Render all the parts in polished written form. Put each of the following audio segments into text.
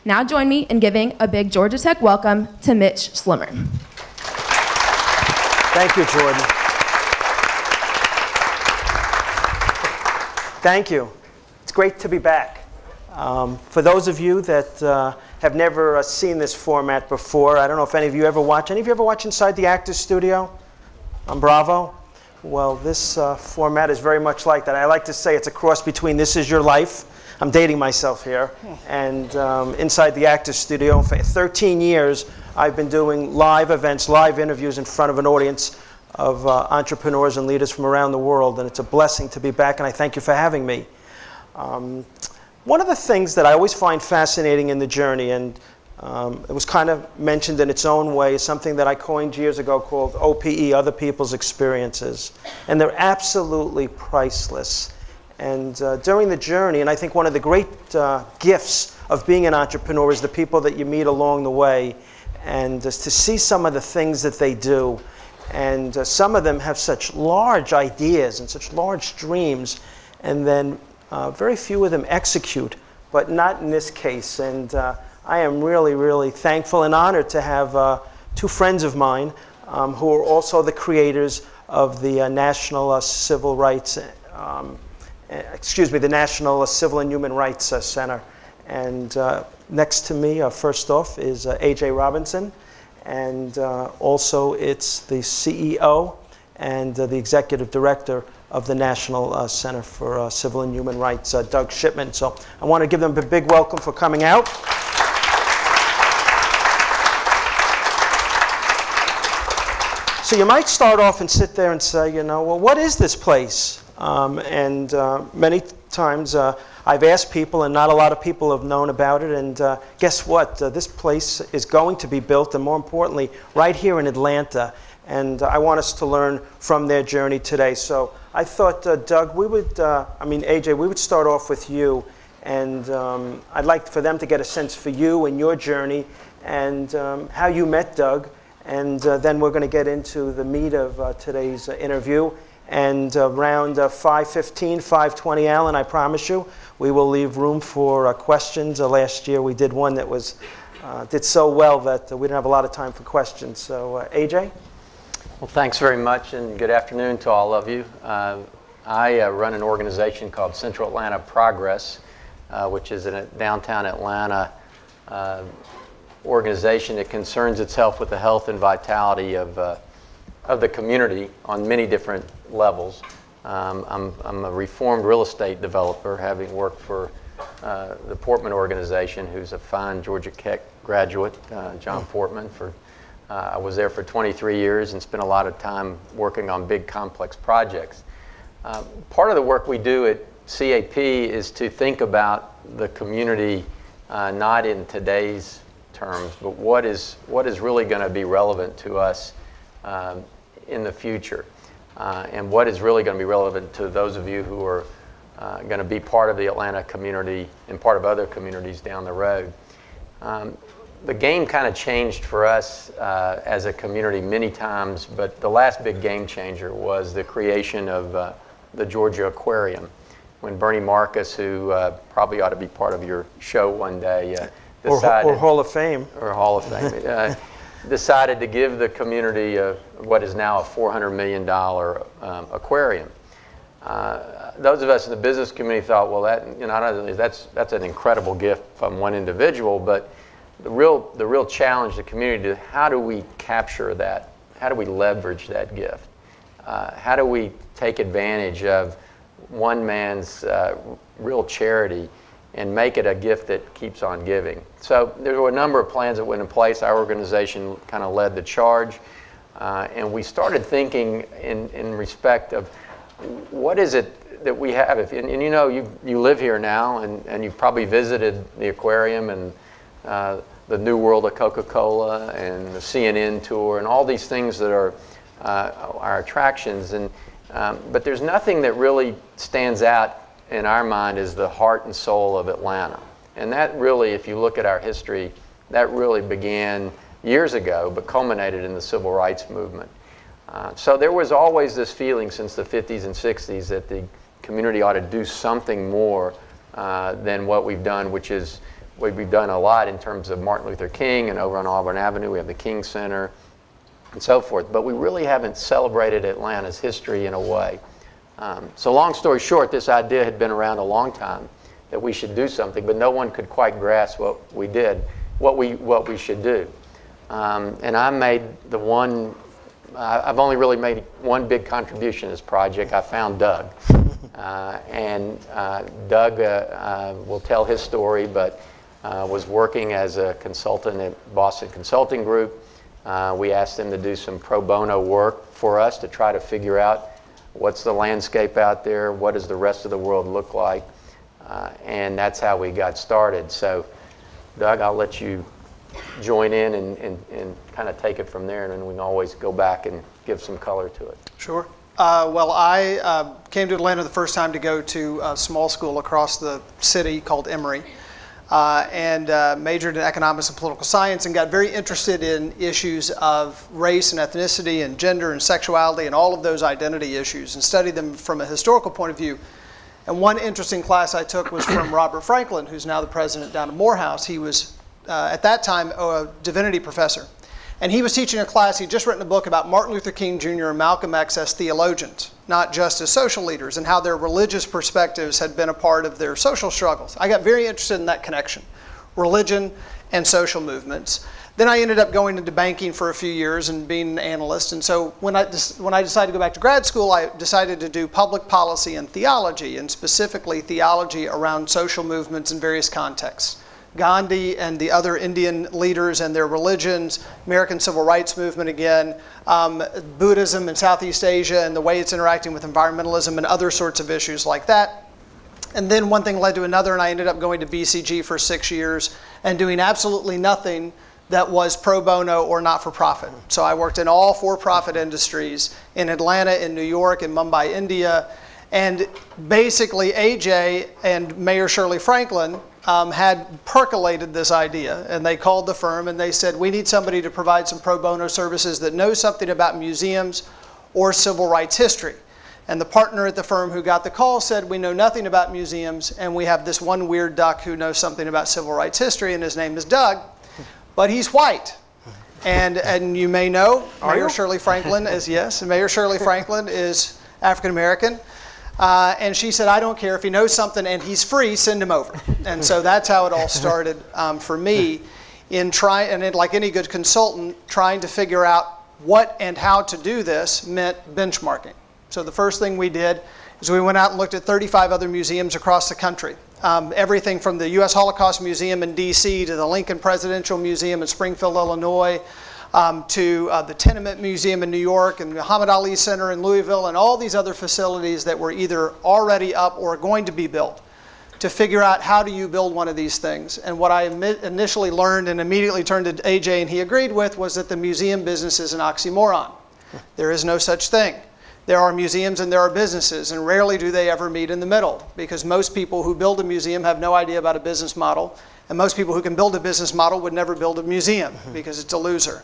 Now join me in giving a big Georgia Tech welcome to Mitch Schlimer. Thank you, Jordan. Thank you. It's great to be back. For those of you that have never seen this format before, I don't know if any of you ever watch. Any of you ever watch Inside the Actors Studio on Bravo? Well, this format is very much like that. I like to say it's a cross between This Is Your Life, I'm dating myself here, and Inside the Actors Studio. For 13 years, I've been doing live events, live interviews in front of an audience of entrepreneurs and leaders from around the world, and it's a blessing to be back, and I thank you for having me. One of the things that I always find fascinating in the journey, and it was kind of mentioned in its own way, is something that I coined years ago called OPE, Other People's Experiences. And they're absolutely priceless. And during the journey, and I think one of the great gifts of being an entrepreneur is the people that you meet along the way, and just to see some of the things that they do. And some of them have such large ideas and such large dreams, and then very few of them execute, but not in this case. And I am really, really thankful and honored to have two friends of mine who are also the creators of the National Civil Rights, the National Civil and Human Rights Center. And next to me, first off, is AJ Robinson. And also it's the CEO and the Executive Director of the National Center for Civil and Human Rights, Doug Shipman. So I want to give them a big welcome for coming out. So you might start off and sit there and say, you know, well, what is this place? Many times I've asked people, and not a lot of people have known about it, and guess what? This place is going to be built, and more importantly, right here in Atlanta. And I want us to learn from their journey today. So I thought, Doug, we would, AJ, we would start off with you. And I'd like for them to get a sense for you and your journey and how you met Doug. And then we're going to get into the meat of today's interview. And around 5:15, 5:20, Alan, I promise you, we will leave room for questions. Last year we did one that was did so well that we didn't have a lot of time for questions. So AJ? Well, thanks very much, and good afternoon to all of you. I run an organization called Central Atlanta Progress, which is a downtown Atlanta organization that concerns itself with the health and vitality of the community on many different levels. I'm a reformed real estate developer, having worked for the Portman organization, who's a fine Georgia Tech graduate, John Portman. I was there for 23 years and spent a lot of time working on big complex projects. Part of the work we do at CAP is to think about the community not in today's terms, but what is really going to be relevant to us in the future, and what is really going to be relevant to those of you who are going to be part of the Atlanta community and part of other communities down the road. The game kind of changed for us as a community many times, but the last big game changer was the creation of the Georgia Aquarium, when Bernie Marcus, who probably ought to be part of your show one day, decided, or Hall of Fame. Or Hall of Fame. Decided to give the community what is now a $400 million aquarium. Those of us in the business community thought, well, that's an incredible gift from one individual, but the real challenge to the community is, how do we capture that? How do we leverage that gift? How do we take advantage of one man's real charity and make it a gift that keeps on giving? So there were a number of plans that went in place. Our organization kind of led the charge, and we started thinking in respect of what is it that we have. And you know, you live here now, and you've probably visited the aquarium and the New World of Coca-Cola and the CNN tour and all these things that are our attractions. But there's nothing that really stands out in our mind as the heart and soul of Atlanta. And that really, if you look at our history, that really began years ago, but culminated in the civil rights movement. So there was always this feeling since the 50s and 60s that the community ought to do something more than what we've done, which is we've done a lot in terms of Martin Luther King, and over on Auburn Avenue we have the King Center and so forth. But we really haven't celebrated Atlanta's history in a way. So long story short, this idea had been around a long time that we should do something, but no one could quite grasp what we did, what we should do. And I made the one, I've only really made one big contribution to this project. I found Doug. Doug will tell his story, but was working as a consultant at Boston Consulting Group. We asked him to do some pro bono work for us to try to figure out what's the landscape out there, what does the rest of the world look like, and that's how we got started. So, Doug, I'll let you join in and kind of take it from there, and then we can always go back and give some color to it. Sure. Well, I came to Atlanta the first time to go to a small school across the city called Emory, and majored in economics and political science, and got very interested in issues of race and ethnicity and gender and sexuality and all of those identity issues, and studied them from a historical point of view. And one interesting class I took was from Robert Franklin, who's now the president down at Morehouse. He was, at that time, a divinity professor. And he was teaching a class, he'd just written a book about Martin Luther King Jr. and Malcolm X as theologians, not just as social leaders, and how their religious perspectives had been a part of their social struggles. I got very interested in that connection, religion and social movements. Then I ended up going into banking for a few years and being an analyst. And so when I decided to go back to grad school, I decided to do public policy and theology, and specifically theology around social movements in various contexts. Gandhi and the other Indian leaders and their religions, American Civil Rights Movement again, Buddhism in Southeast Asia and the way it's interacting with environmentalism and other sorts of issues like that. And then one thing led to another, and I ended up going to BCG for 6 years and doing absolutely nothing that was pro bono or not-for-profit. So I worked in all for-profit industries in Atlanta, in New York, in Mumbai, India. And basically AJ and Mayor Shirley Franklin had percolated this idea, and they called the firm and they said, we need somebody to provide some pro bono services that knows something about museums or civil rights history. And the partner at the firm who got the call said, we know nothing about museums, and we have this one weird duck who knows something about civil rights history, and his name is Doug, but he's white. And you may know, Mayor Shirley Franklin is, yes, and Mayor Shirley Franklin is African American. And she said, I don't care if he knows something and he's free, send him over. And so that's how it all started for me in trying, and like any good consultant, trying to figure out what and how to do this meant benchmarking. So the first thing we did is we went out and looked at 35 other museums across the country. Everything from the U.S. Holocaust Museum in D.C. to the Lincoln Presidential Museum in Springfield, Illinois, to the Tenement Museum in New York and the Muhammad Ali Center in Louisville, and all these other facilities that were either already up or going to be built, to figure out how do you build one of these things. And what I initially learned and immediately turned to AJ and he agreed with was that the museum business is an oxymoron. There is no such thing. There are museums and there are businesses, and rarely do they ever meet in the middle, because most people who build a museum have no idea about a business model, and most people who can build a business model would never build a museum because it's a loser.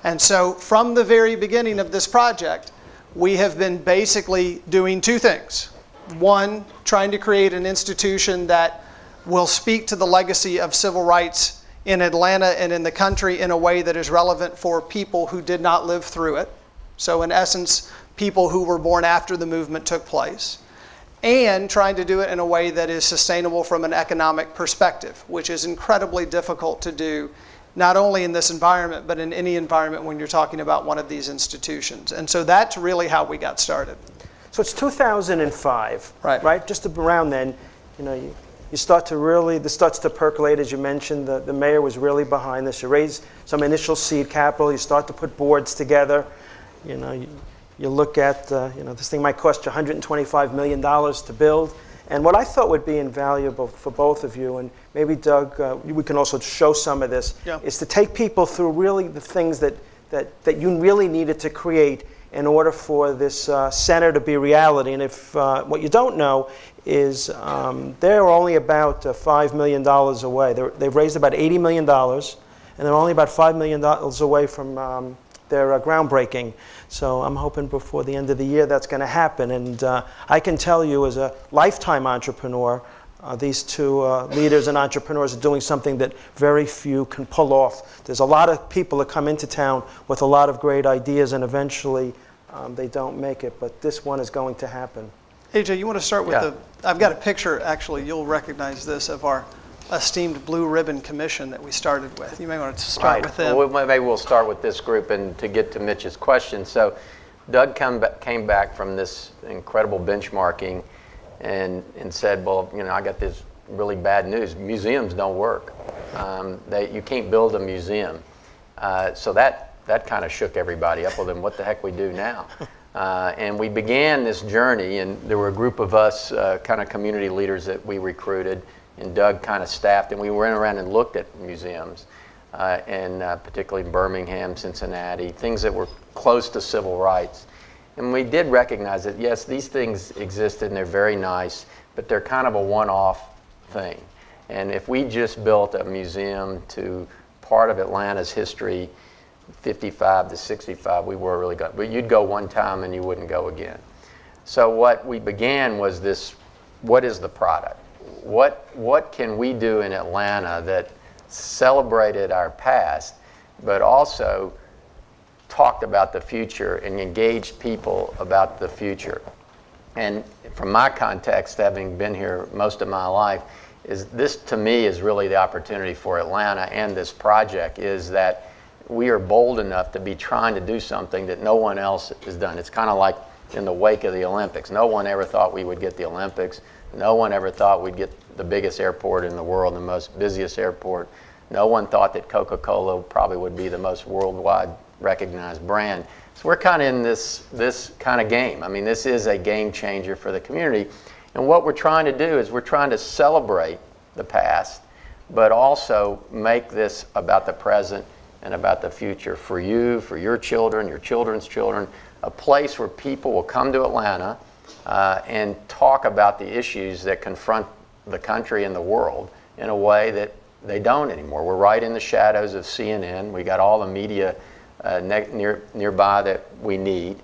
And so from the very beginning of this project, we have been basically doing two things. One, trying to create an institution that will speak to the legacy of civil rights in Atlanta and in the country in a way that is relevant for people who did not live through it. So in essence, people who were born after the movement took place. And trying to do it in a way that is sustainable from an economic perspective, which is incredibly difficult to do, not only in this environment, but in any environment when you're talking about one of these institutions. And so that's really how we got started. So it's 2005, right? Just around then, you know, you start to really, this starts to percolate, as you mentioned. The mayor was really behind this. You raise some initial seed capital. You start to put boards together. You know, you look at, you know, this thing might cost you $125 million to build. And what I thought would be invaluable for both of you, and maybe Doug, we can also show some of this, is to take people through really the things that you really needed to create in order for this center to be reality. And if what you don't know is they're only about $5 million away. They've raised about $80 million, and they're only about $5 million away from their groundbreaking. So I'm hoping before the end of the year that's going to happen. And I can tell you, as a lifetime entrepreneur, These two leaders and entrepreneurs are doing something that very few can pull off. There's a lot of people that come into town with a lot of great ideas, and eventually they don't make it, but this one is going to happen. AJ, you want to start with I've got a picture, actually, you'll recognize this, of our esteemed Blue Ribbon Commission that we started with. You may want to start with them. Well, maybe we'll start with this group, and to get to Mitch's question. So Doug came back from this incredible benchmarking and said, well, you know, I got this really bad news. Museums don't work. You can't build a museum. So that kind of shook everybody up. Well, then what the heck we do now? And we began this journey, and there were a group of us, kind of community leaders that we recruited, and Doug kind of staffed, and we went around and looked at museums, and particularly Birmingham, Cincinnati, things that were close to civil rights. And we did recognize that, yes, these things exist and they're very nice, but they're kind of a one-off thing. And if we just built a museum to part of Atlanta's history, 55 to 65, we were really good. But you'd go one time and you wouldn't go again. So what we began was this, what is the product? What can we do in Atlanta that celebrated our past, but also talked about the future and engaged people about the future? And from my context, having been here most of my life, is this to me is really the opportunity for Atlanta, and this project is that we are bold enough to be trying to do something that no one else has done. It's kind of like in the wake of the Olympics. No one ever thought we would get the Olympics. No one ever thought we'd get the biggest airport in the world, the most busiest airport. No one thought that Coca-Cola probably would be the most worldwide recognized brand. So we're kind of in this kind of game. I mean, this is a game changer for the community. And what we're trying to do is we're trying to celebrate the past, but also make this about the present and about the future for you, for your children, your children's children, a place where people will come to Atlanta and talk about the issues that confront the country and the world in a way that they don't anymore. We're right in the shadows of CNN. We got all the media nearby that we need.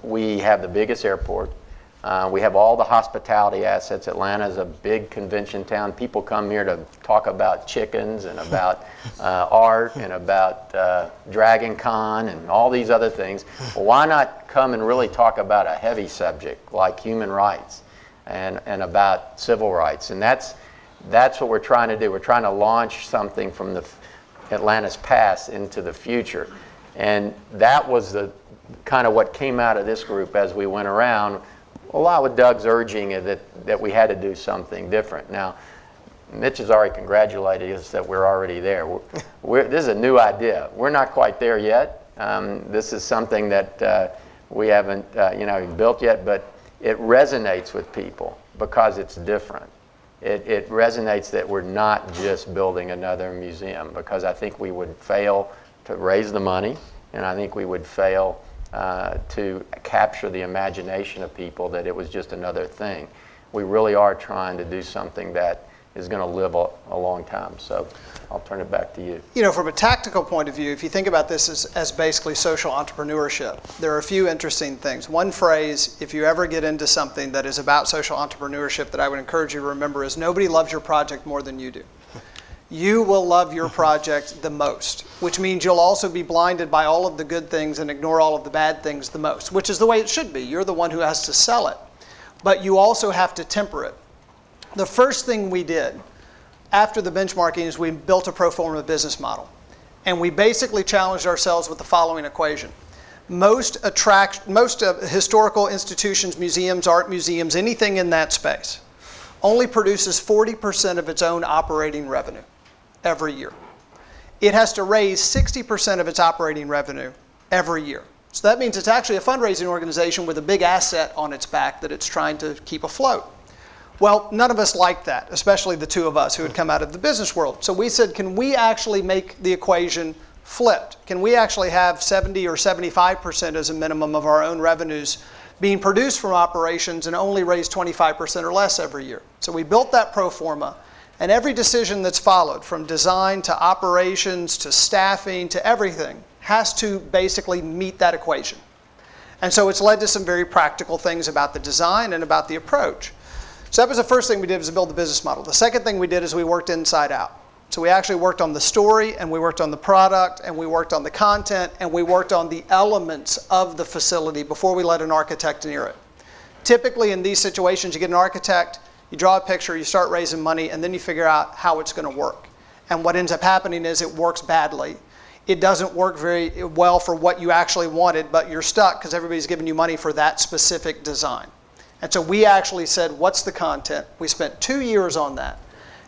We have the biggest airport. We have all the hospitality assets. Atlanta is a big convention town. People come here to talk about chickens and about art and about Dragon Con and all these other things. Well, why not come and really talk about a heavy subject like human rights and about civil rights? And that's what we're trying to do. We're trying to launch something from Atlanta's past into the future. And that was the kind of what came out of this group as we went around. A lot with Doug's urging that we had to do something different. Now, Mitch has already congratulated us that we're already there. This is a new idea. We're not quite there yet. This is something that we haven't built yet, but it resonates with people because it's different. It resonates that we're not just building another museum, because I think we would fail to raise the money, and I think we would fail to capture the imagination of people that it was just another thing. We really are trying to do something that is going to live a long time. So I'll turn it back to you. You know, from a tactical point of view, if you think about this as basically social entrepreneurship, there are a few interesting things. One phrase, if you ever get into something that is about social entrepreneurship, that I would encourage you to remember is nobody loves your project more than you do. You will love your project the most, which means you'll also be blinded by all of the good things and ignore all of the bad things the most, which is the way it should be. You're the one who has to sell it. But you also have to temper it. The first thing we did after the benchmarking is we built a pro forma business model. And we basically challenged ourselves with the following equation. Most historical institutions, museums, art museums, anything in that space, only produces 40% of its own operating revenue every year. It has to raise 60% of its operating revenue every year. So that means it's actually a fundraising organization with a big asset on its back that it's trying to keep afloat. Well, none of us liked that, especially the two of us who had come out of the business world. So we said, can we actually make the equation flipped? Can we actually have 70 or 75% as a minimum of our own revenues being produced from operations and only raise 25% or less every year? So we built that pro forma, and every decision that's followed, from design to operations to staffing to everything, has to basically meet that equation. And so it's led to some very practical things about the design and about the approach. So that was the first thing we did, was to build the business model. The second thing we did is we worked inside out. So we actually worked on the story, and we worked on the product, and we worked on the content, and we worked on the elements of the facility before we let an architect near it. Typically in these situations, you get an architect, you draw a picture, you start raising money, and then you figure out how it's going to work. And what ends up happening is it works badly. It doesn't work very well for what you actually wanted, but you're stuck because everybody's giving you money for that specific design. And so we actually said, what's the content? We spent 2 years on that.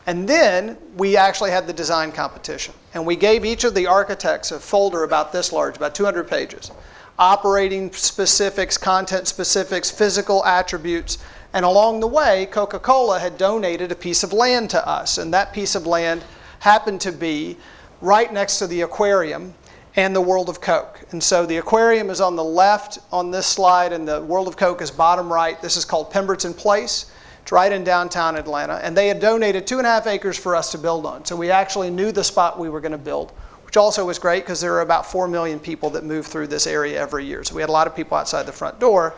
And then we actually had the design competition. And we gave each of the architects a folder about this large, about 200 pages. Operating specifics, content specifics, physical attributes. And along the way, Coca-Cola had donated a piece of land to us. And that piece of land happened to be right next to the aquarium and the World of Coke. And so the aquarium is on the left on this slide, and the World of Coke is bottom right. This is called Pemberton Place. It's right in downtown Atlanta. And they had donated 2.5 acres for us to build on. So we actually knew the spot we were going to build, which also was great because there are about 4 million people that move through this area every year. So we had a lot of people outside the front door.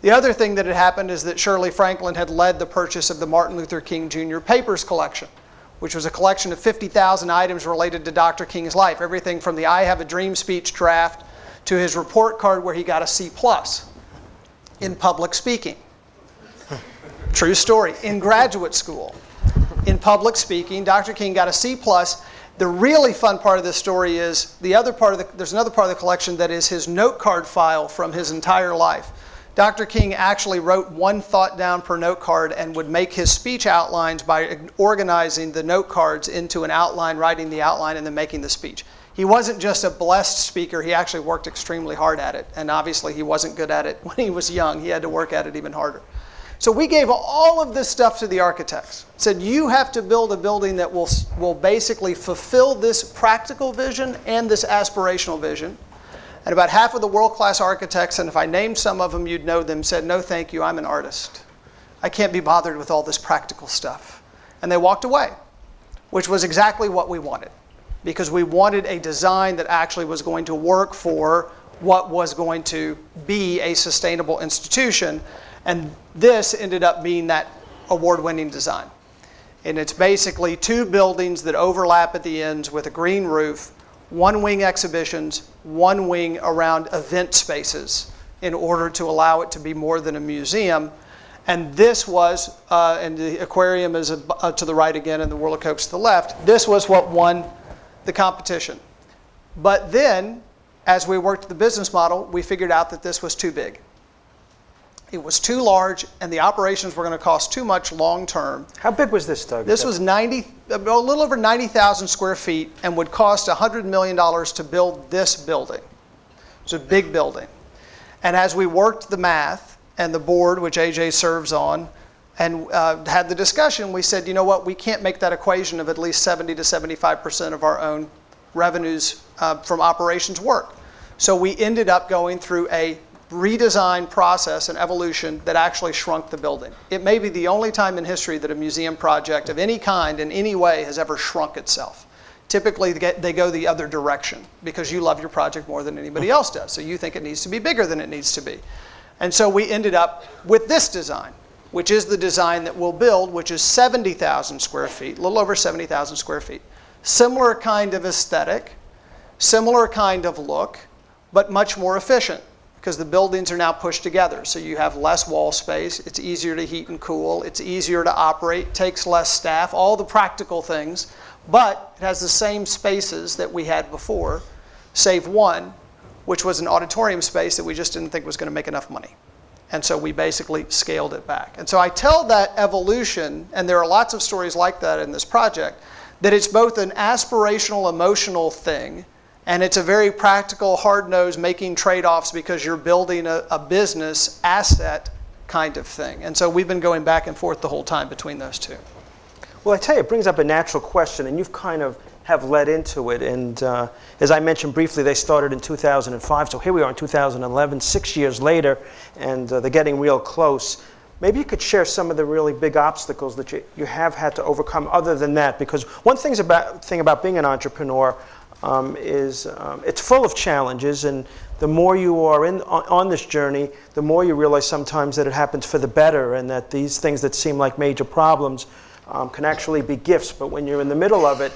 The other thing that had happened is that Shirley Franklin had led the purchase of the Martin Luther King Jr. Papers collection, which was a collection of 50,000 items related to Dr. King's life. Everything from the I Have a Dream speech draft to his report card where he got a C+ in public speaking. True story. In graduate school, in public speaking, Dr. King got a C+. The really fun part of this story is there's another part of the collection that is his note card file from his entire life. Dr. King actually wrote one thought down per note card and would make his speech outlines by organizing the note cards into an outline, writing the outline, and then making the speech. He wasn't just a blessed speaker, he actually worked extremely hard at it. And obviously he wasn't good at it when he was young. He had to work at it even harder. So we gave all of this stuff to the architects. Said, you have to build a building that will basically fulfill this practical vision and this aspirational vision. And about half of the world-class architects, and if I named some of them, you'd know them, said, no thank you, I'm an artist. I can't be bothered with all this practical stuff. And they walked away, which was exactly what we wanted. Because we wanted a design that actually was going to work for what was going to be a sustainable institution. And this ended up being that award-winning design. And it's basically 2 buildings that overlap at the ends with a green roof, 1 wing exhibitions, 1 wing around event spaces in order to allow it to be more than a museum. And this was, and the aquarium is to the right again and the World of Coke's to the left, this was what won the competition. But then, as we worked the business model, we figured out that this was too big. It was too large, and the operations were going to cost too much long term. How big was this, Doug? This was a little over 90,000 square feet and would cost $100 million to build this building. It's a big building. And as we worked the math and the board, which AJ serves on, and had the discussion, we said, you know what, we can't make that equation of at least 70 to 75% of our own revenues from operations work. So we ended up going through a redesign process and evolution that actually shrunk the building. It may be the only time in history that a museum project of any kind in any way has ever shrunk itself. Typically they go the other direction because you love your project more than anybody else does. So you think it needs to be bigger than it needs to be. And so we ended up with this design, which is the design that we'll build, which is 70,000 square feet, a little over 70,000 square feet. Similar kind of aesthetic, similar kind of look, but much more efficient, because the buildings are now pushed together. So you have less wall space, it's easier to heat and cool, it's easier to operate, takes less staff, all the practical things, but it has the same spaces that we had before, save one, which was an auditorium space that we just didn't think was going to make enough money. And so we basically scaled it back. And so I tell that evolution, and there are lots of stories like that in this project, that it's both an aspirational, emotional thing, and it's a very practical, hard-nosed, making trade-offs because you're building a business asset kind of thing. And so we've been going back and forth the whole time between those two. Well, I tell you, it brings up a natural question, and you've kind of have led into it. And as I mentioned briefly, they started in 2005. So here we are in 2011, 6 years later, and they're getting real close. Maybe you could share some of the really big obstacles that you have had to overcome other than that. Because one thing about being an entrepreneur is it's full of challenges, and the more you are on this journey, the more you realize sometimes that it happens for the better, and that these things that seem like major problems can actually be gifts. But when you're in the middle of it,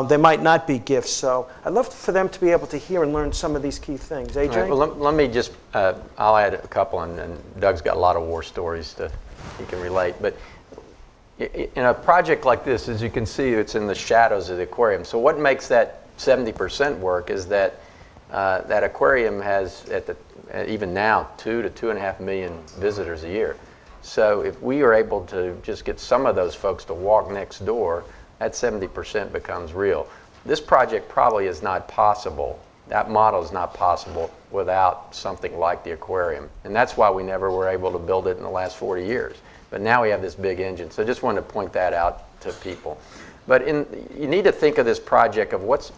they might not be gifts. So I'd love for them to be able to hear and learn some of these key things. AJ? Right, well, let me just, I'll add a couple, and Doug's got a lot of war stories he can relate. But in a project like this, as you can see, it's in the shadows of the aquarium. So what makes that 70% work is that that aquarium has, even now, 2 to 2.5 million visitors a year. So if we are able to just get some of those folks to walk next door, that 70% becomes real. This project probably is not possible. That model is not possible without something like the aquarium. And that's why we never were able to build it in the last 40 years. But now we have this big engine. So I just wanted to point that out to people. But you need to think of this project of what's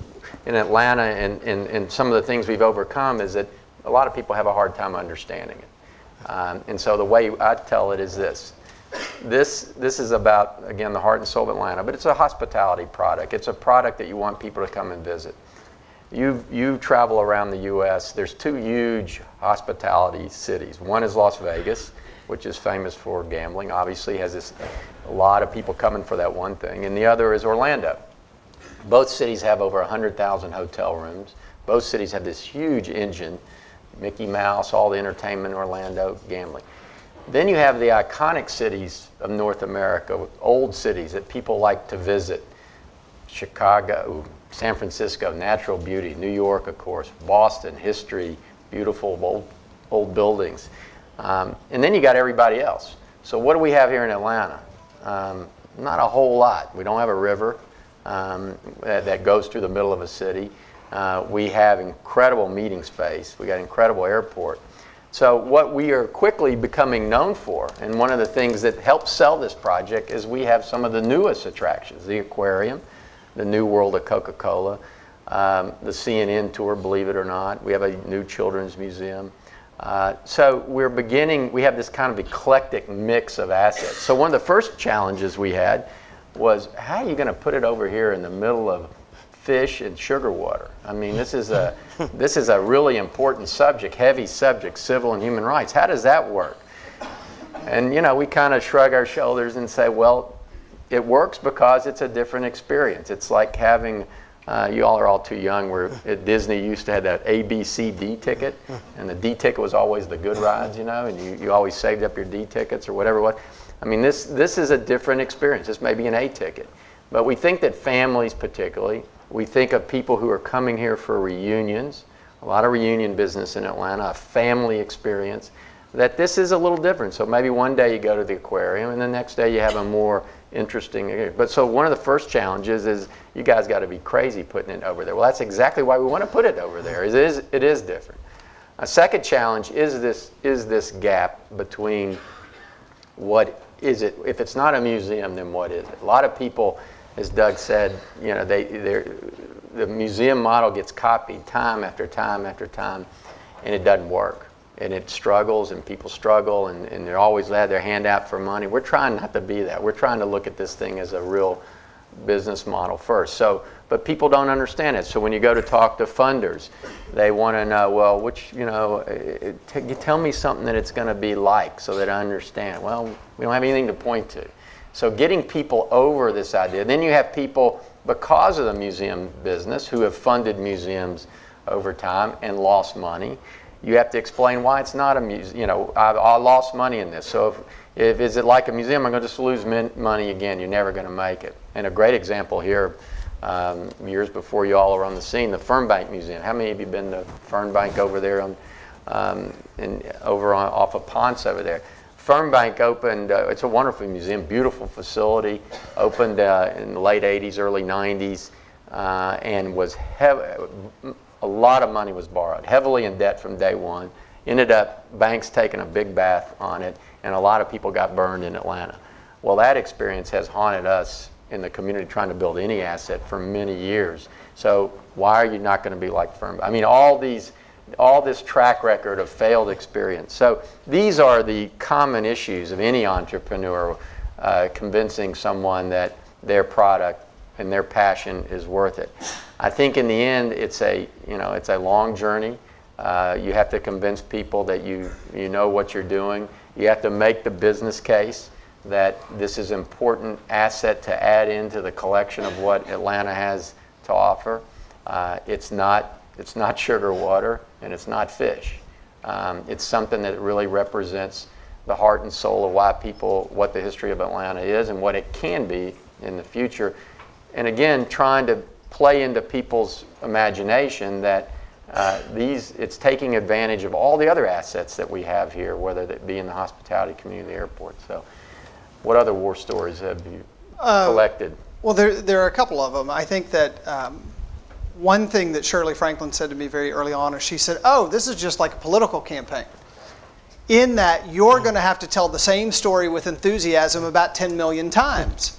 in Atlanta, and some of the things we've overcome is that a lot of people have a hard time understanding it. And so the way I tell it is this. This is about, again, the heart and soul of Atlanta, but it's a hospitality product. It's a product that you want people to come and visit. You travel around the U.S., there's 2 huge hospitality cities. One is Las Vegas, which is famous for gambling, obviously has a lot of people coming for that one thing, and the other is Orlando. Both cities have over 100,000 hotel rooms. Both cities have this huge engine, Mickey Mouse, all the entertainment, Orlando, gambling. Then you have the iconic cities of North America, old cities that people like to visit. Chicago, San Francisco, natural beauty. New York, of course. Boston, history, beautiful old buildings. And then you got everybody else. So what do we have here in Atlanta? Not a whole lot. We don't have a river that goes through the middle of a city. We have incredible meeting space. We got incredible airport. So what we are quickly becoming known for, and one of the things that helps sell this project, is we have some of the newest attractions. The aquarium, the New World of Coca-Cola, the CNN tour, believe it or not. We have a new children's museum. So we have this kind of eclectic mix of assets. So one of the first challenges we had was, how are you going to put it over here in the middle of fish and sugar water? I mean, this is a really important subject, heavy subject, civil and human rights. How does that work? And we kind of shrug our shoulders and say, well, it works because it's a different experience. It's like having, you all are all too young, where at Disney you used to have that A, B, C, D ticket, and the D ticket was always the good rides, and you always saved up your D tickets or whatever it was. I mean, this is a different experience. This may be an A ticket. But we think that families particularly, we think of people who are coming here for reunions, a lot of reunion business in Atlanta, a family experience, that this is a little different. So maybe one day you go to the aquarium and the next day you have a more interesting, but so one of the first challenges is you guys got to be crazy putting it over there. Well, that's exactly why we want to put it over there. It is different. A second challenge is this gap between what is it, if it's not a museum, then what is it? A lot of people, as Doug said, the museum model gets copied time after time after time, and it doesn't work. And it struggles, and people struggle, and they're always had their hand out for money. We're trying not to be that. We're trying to look at this thing as a real business model first. So, but people don't understand it. So when you go to talk to funders, they want to know, well, you tell me something that it's going to be like so that I understand. Well, we don't have anything to point to. So getting people over this idea. Then you have people, because of the museum business, who have funded museums over time and lost money. You have to explain why it's not a museum. I lost money in this. So if is it like a museum, I'm going to just lose money again. You're never going to make it. And a great example here, years before you all were on the scene, the Fernbank Museum. How many of you been to Fernbank over there off of Ponce over there? Fernbank opened, it's a wonderful museum, beautiful facility, opened in the late 80s, early 90s, and was a lot of money was borrowed, heavily in debt from day one. Ended up banks taking a big bath on it, and a lot of people got burned in Atlanta. Well, that experience has haunted us in the community trying to build any asset for many years. So why are you not going to be like Fernbank? I mean, all this track record of failed experience. So these are the common issues of any entrepreneur, convincing someone that their product and their passion is worth it. I think in the end, it's a long journey. You have to convince people that you know what you're doing. You have to make the business case that this is an important asset to add into the collection of what Atlanta has to offer. It's not sugar water, and it's not fish. It's something that really represents the heart and soul of what the history of Atlanta is and what it can be in the future. And again, trying to play into people's imagination that it's taking advantage of all the other assets that we have here, whether that be in the hospitality community, the airport. So what other war stories have you collected? Well, there are a couple of them. I think that one thing that Shirley Franklin said to me very early on is she said, oh, this is just like a political campaign, in that you're going to have to tell the same story with enthusiasm about 10 million times.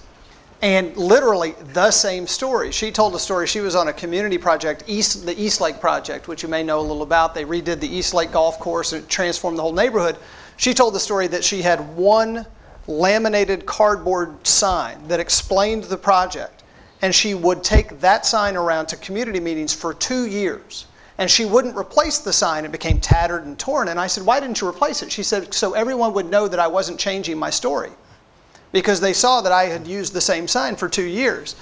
And literally the same story. She told a story. She was on a community project, the East Lake Project, which you may know a little about. They redid the East Lake Golf Course and it transformed the whole neighborhood. She told the story that she had one laminated cardboard sign that explained the project. And she would take that sign around to community meetings for 2 years. And she wouldn't replace the sign. It became tattered and torn. And I said, why didn't you replace it? She said, so everyone would know that I wasn't changing my story, because they saw that I had used the same sign for 2 years.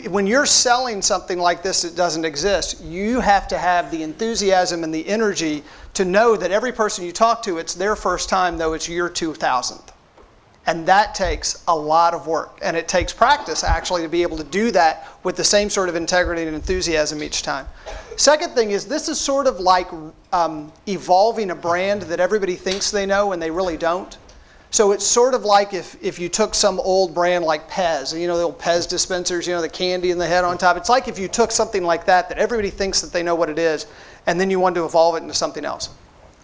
When you're selling something like this that doesn't exist, you have to have the enthusiasm and the energy to know that every person you talk to, it's their first time, though it's year 2000. And that takes a lot of work. And it takes practice, actually, to be able to do that with the same sort of integrity and enthusiasm each time. Second thing is, this is sort of like evolving a brand that everybody thinks they know and they really don't. So it's sort of like if you took some old brand like Pez, you know, the old Pez dispensers, you know, the candy and the head on top. It's like if you took something like that everybody thinks that they know what it is, and then you want to evolve it into something else.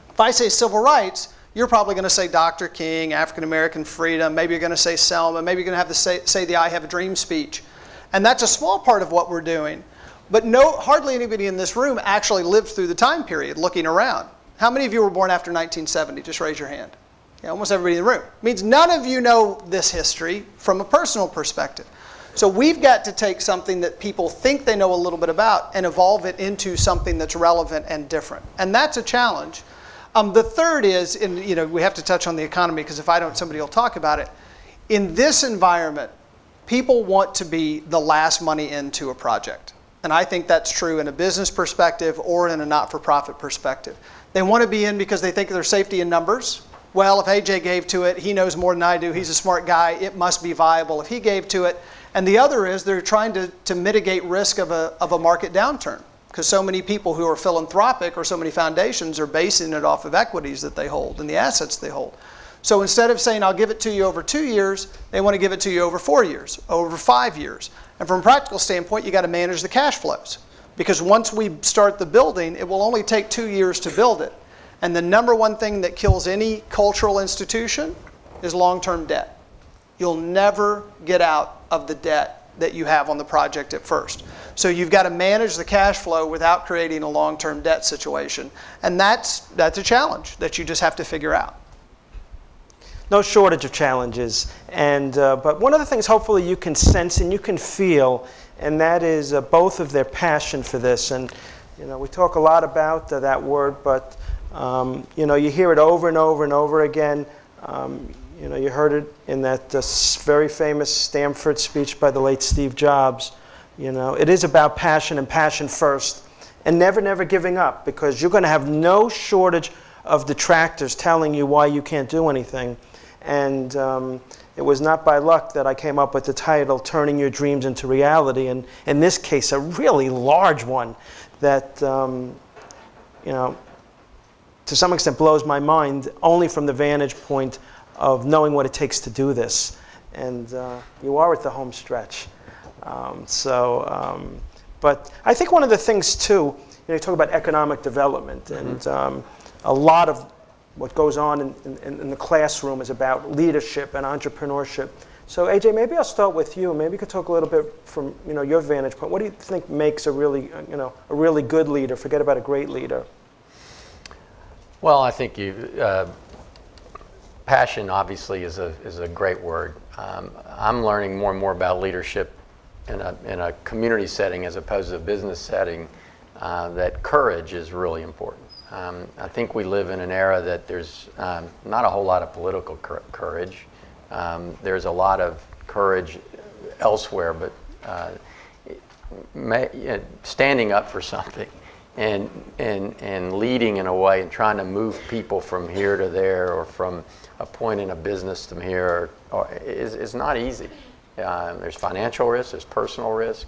If I say civil rights, you're probably going to say Dr. King, African American freedom, maybe you're going to say Selma, maybe you're going to have to say the I Have a Dream speech. And that's a small part of what we're doing. But hardly anybody in this room actually lived through the time period looking around. How many of you were born after 1970? Just raise your hand. Yeah, almost everybody in the room. It means none of you know this history from a personal perspective. So we've got to take something that people think they know a little bit about and evolve it into something that's relevant and different. And that's a challenge. The third is, and you know, we have to touch on the economy, because if I don't, somebody will talk about it. In this environment, people want to be the last money into a project. And I think that's true in a business perspective or in a not-for-profit perspective. They want to be in because they think there's safety in numbers. Well, if AJ gave to it, he knows more than I do. He's a smart guy. It must be viable if he gave to it. And the other is they're trying to mitigate risk of a market downturn, because so many people who are philanthropic or so many foundations are basing it off of equities that they hold and the assets they hold. So instead of saying, I'll give it to you over 2 years, they want to give it to you over 4 years, over 5 years. And from a practical standpoint, you got to manage the cash flows, because once we start the building, it will only take 2 years to build it. And the number one thing that kills any cultural institution is long-term debt. You'll never get out of the debt that you have on the project at first. So you've got to manage the cash flow without creating a long-term debt situation. And that's a challenge that you just have to figure out. No shortage of challenges. But one of the things hopefully you can sense and you can feel, and that is both of their passion for this. And you know, we talk a lot about that word, but you know, you hear it over and over and over again. You know, you heard it in that very famous Stanford speech by the late Steve Jobs. You know, it is about passion and passion first, and never, never giving up, because you're going to have no shortage of detractors telling you why you can't do anything. And it was not by luck that I came up with the title, Turning Your Dreams into Reality, and in this case, a really large one that, you know, to some extent blows my mind, only from the vantage point of knowing what it takes to do this. And you are at the home stretch. But I think one of the things too, you know, you talk about economic development, and a lot of what goes on in the classroom is about leadership and entrepreneurship. So AJ, maybe I'll start with you. Maybe you could talk a little bit from, you know, your vantage point. What do you think makes a really, you know, a really good leader? Forget about a great leader. Well, I think passion obviously is a great word. I'm learning more and more about leadership in a community setting as opposed to a business setting, that courage is really important. I think we live in an era that there's not a whole lot of political courage. There's a lot of courage elsewhere, but standing up for something and leading in a way and trying to move people from here to there, or from a point in a business to here, is not easy. There's financial risk, there's personal risk.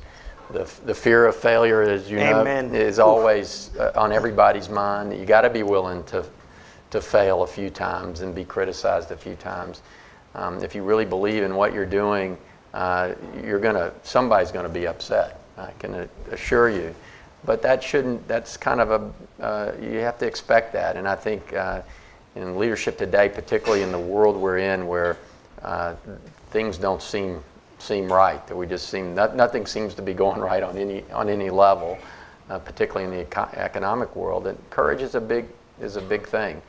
The fear of failure, as you know, is always on everybody's mind. You got to be willing to fail a few times and be criticized a few times. If you really believe in what you're doing, somebody's gonna be upset. I can assure you. But that's kind of you have to expect that. And I think in leadership today, particularly in the world we're in, where things don't seem right, that we just nothing seems to be going right on any level, particularly in the economic world. And courage is a big thing.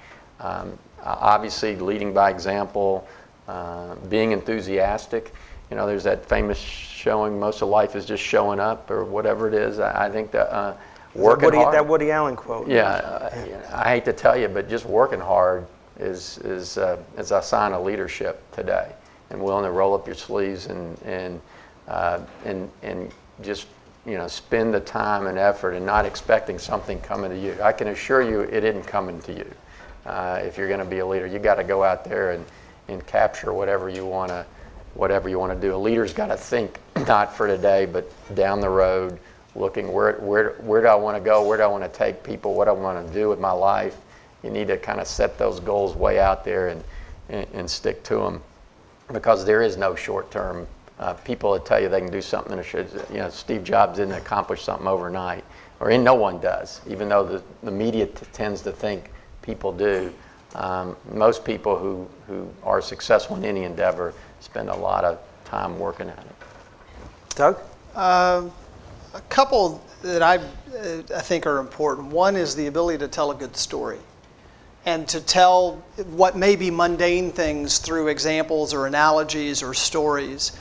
Obviously, leading by example, being enthusiastic. You know, there's that famous showing, most of life is just showing up, or whatever it is. I think that working hard. That Woody Allen quote. Yeah, I hate to tell you, but just working hard is a sign of leadership today, and willing to roll up your sleeves and just, you know, spend the time and effort and not expecting something coming to you. I can assure you, it isn't coming to you. If you're going to be a leader, you got to go out there and capture whatever you want to do. A leader's got to think not for today, but down the road, looking where do I want to go, where do I want to take people, what I want to do with my life. You need to kind of set those goals way out there and stick to them, because there is no short term. People that tell you they can do something, you know, Steve Jobs didn't accomplish something overnight, or no one does, even though the media tends to think people do. Most people who are successful in any endeavor spend a lot of time working at it. Doug? A couple that I think are important. One is the ability to tell a good story, and to tell what may be mundane things through examples or analogies or stories.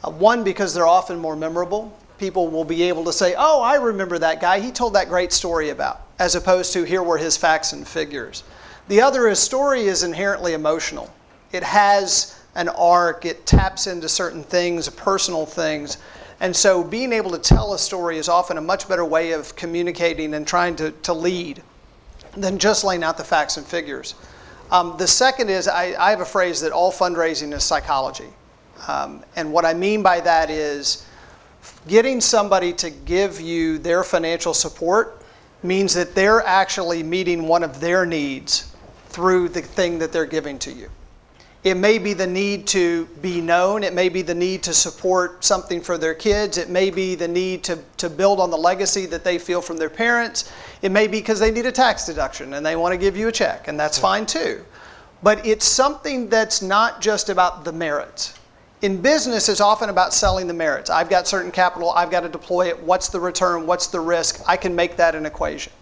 One, because they're often more memorable. People will be able to say, oh, I remember that guy, he told that great story about, as opposed to here were his facts and figures. The other is story is inherently emotional. It has an arc, it taps into certain things, personal things. And so being able to tell a story is often a much better way of communicating and trying to lead than just laying out the facts and figures. The second is, I have a phrase that all fundraising is psychology. And what I mean by that is getting somebody to give you their financial support means that they're actually meeting one of their needs through the thing that they're giving to you. It may be the need to be known. It may be the need to support something for their kids. It may be the need to build on the legacy that they feel from their parents. It may be because they need a tax deduction and they want to give you a check, and that's fine too. But it's something that's not just about the merits. In business, it's often about selling the merits. I've got certain capital, I've got to deploy it. What's the return? What's the risk? I can make that an equation.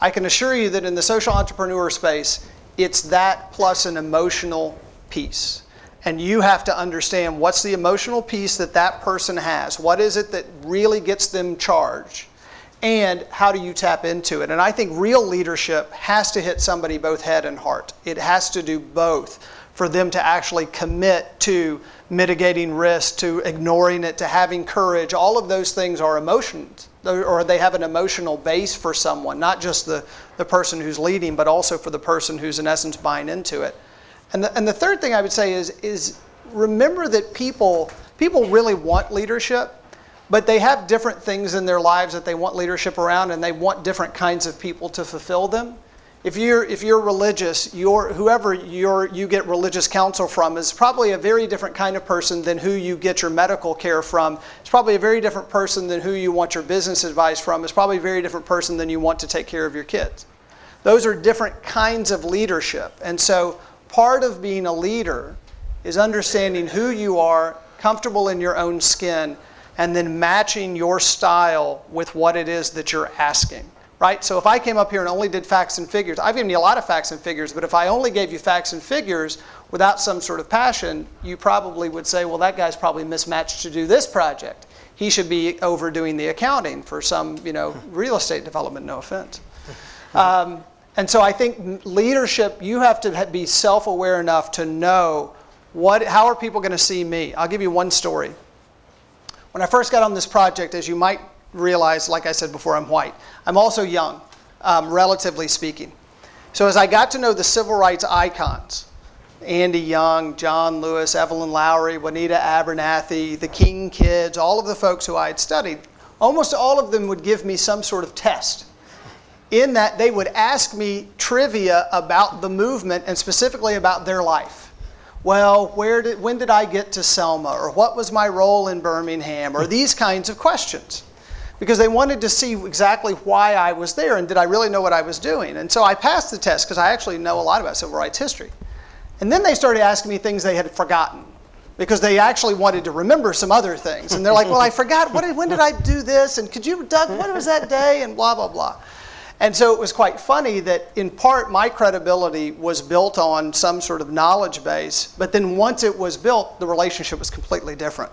I can assure you that in the social entrepreneur space, it's that plus an emotional piece. And you have to understand what's the emotional piece that that person has. What is it that really gets them charged? And how do you tap into it? And I think real leadership has to hit somebody both head and heart. It has to do both for them to actually commit to mitigating risk, to ignoring it, to having courage. All of those things are emotions, or they have an emotional base for someone, not just the person who's leading, but also for the person who's in essence buying into it. And the third thing I would say is remember that people really want leadership, but they have different things in their lives that they want leadership around, and they want different kinds of people to fulfill them. If you're religious, whoever you get religious counsel from is probably a very different kind of person than who you get your medical care from. It's probably a very different person than who you want your business advice from. It's probably a very different person than you want to take care of your kids. Those are different kinds of leadership. And so part of being a leader is understanding who you are, comfortable in your own skin, and then matching your style with what it is that you're asking. Right? So if I came up here and only did facts and figures, I've given you a lot of facts and figures, but if I only gave you facts and figures without some sort of passion, you probably would say, well, that guy's probably mismatched to do this project. He should be overdoing the accounting for some, real estate development, no offense. And so I think leadership, you have to be self-aware enough to know how are people going to see me. I'll give you one story. When I first got on this project, as you might realize, like I said before, I'm white. I'm also young, relatively speaking. So as I got to know the civil rights icons, Andy Young, John Lewis, Evelyn Lowry, Juanita Abernathy, the King kids, all of the folks who I had studied, almost all of them would give me some sort of test. In that they would ask me trivia about the movement and specifically about their life. Well, when did I get to Selma? Or what was my role in Birmingham? Or these kinds of questions. Because they wanted to see exactly why I was there and did I really know what I was doing. And so I passed the test because I actually know a lot about civil rights history. And then they started asking me things they had forgotten because they actually wanted to remember some other things. And they're like, well, I forgot, when did I do this? And could you, Doug, what was that day? And blah, blah, blah. And so it was quite funny that in part my credibility was built on some sort of knowledge base, but then once it was built, the relationship was completely different.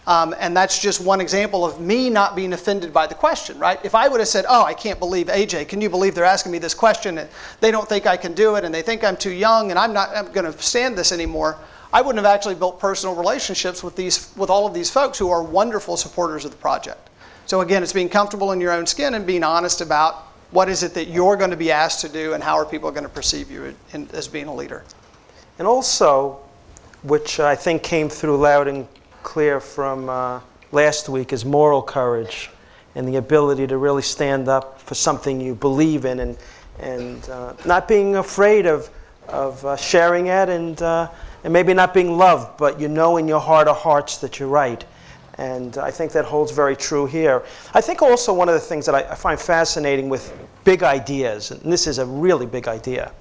And that's just one example of me not being offended by the question, right? If I would have said, oh, I can't believe, AJ, can you believe they're asking me this question and they don't think I can do it and they think I'm too young and I'm going to stand this anymore, I wouldn't have actually built personal relationships with all of these folks who are wonderful supporters of the project. So again, it's being comfortable in your own skin and being honest about what is it that you're going to be asked to do and how are people going to perceive you as being a leader. And also, which I think came through loud and clear from last week, is moral courage and the ability to really stand up for something you believe in and not being afraid of sharing it and maybe not being loved, but you know in your heart of hearts that you're right. And I think that holds very true here. I think also one of the things that I find fascinating with big ideas, and this is a really big idea,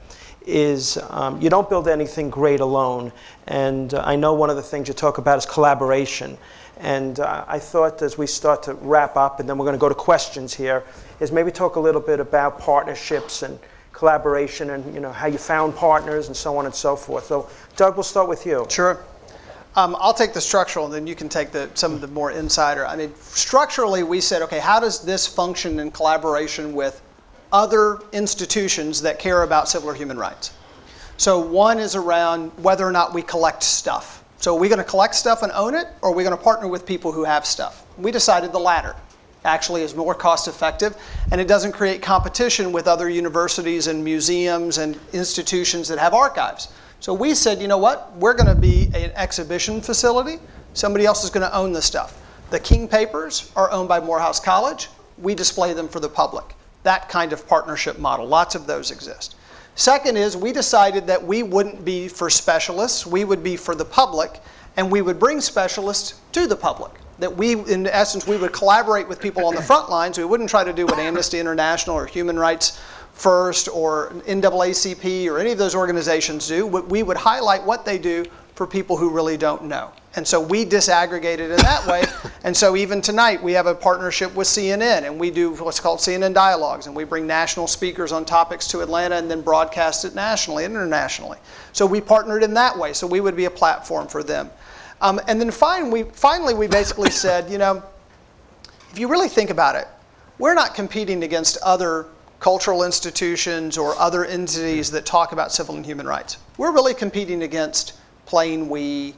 is you don't build anything great alone. And I know one of the things you talk about is collaboration. And I thought as we start to wrap up, and then we're going to go to questions here, is maybe talk a little bit about partnerships and collaboration and how you found partners and so on and so forth. So Doug, we'll start with you. Sure. I'll take the structural, and then you can take some of the more insider. I mean, structurally, we said, okay, how does this function in collaboration with other institutions that care about civil or human rights? So one is around whether or not we collect stuff. So are we going to collect stuff and own it, or are we going to partner with people who have stuff? We decided the latter. Actually is more cost effective, and it doesn't create competition with other universities and museums and institutions that have archives. So we said, you know what, we're going to be an exhibition facility. Somebody else is going to own the stuff. The King papers are owned by Morehouse College. We display them for the public. That kind of partnership model, lots of those exist. Second is we decided that we wouldn't be for specialists, we would be for the public, and we would bring specialists to the public. That we, in essence, we would collaborate with people on the front lines. We wouldn't try to do what Amnesty International or Human Rights First or NAACP or any of those organizations do. We would highlight what they do for people who really don't know. And so we disaggregated in that way. And so even tonight we have a partnership with CNN, and we do what's called CNN Dialogues, and we bring national speakers on topics to Atlanta and then broadcast it nationally and internationally. So we partnered in that way. So we would be a platform for them. And then finally we basically said, if you really think about it, we're not competing against other cultural institutions or other entities that talk about civil and human rights. We're really competing against playing Wii,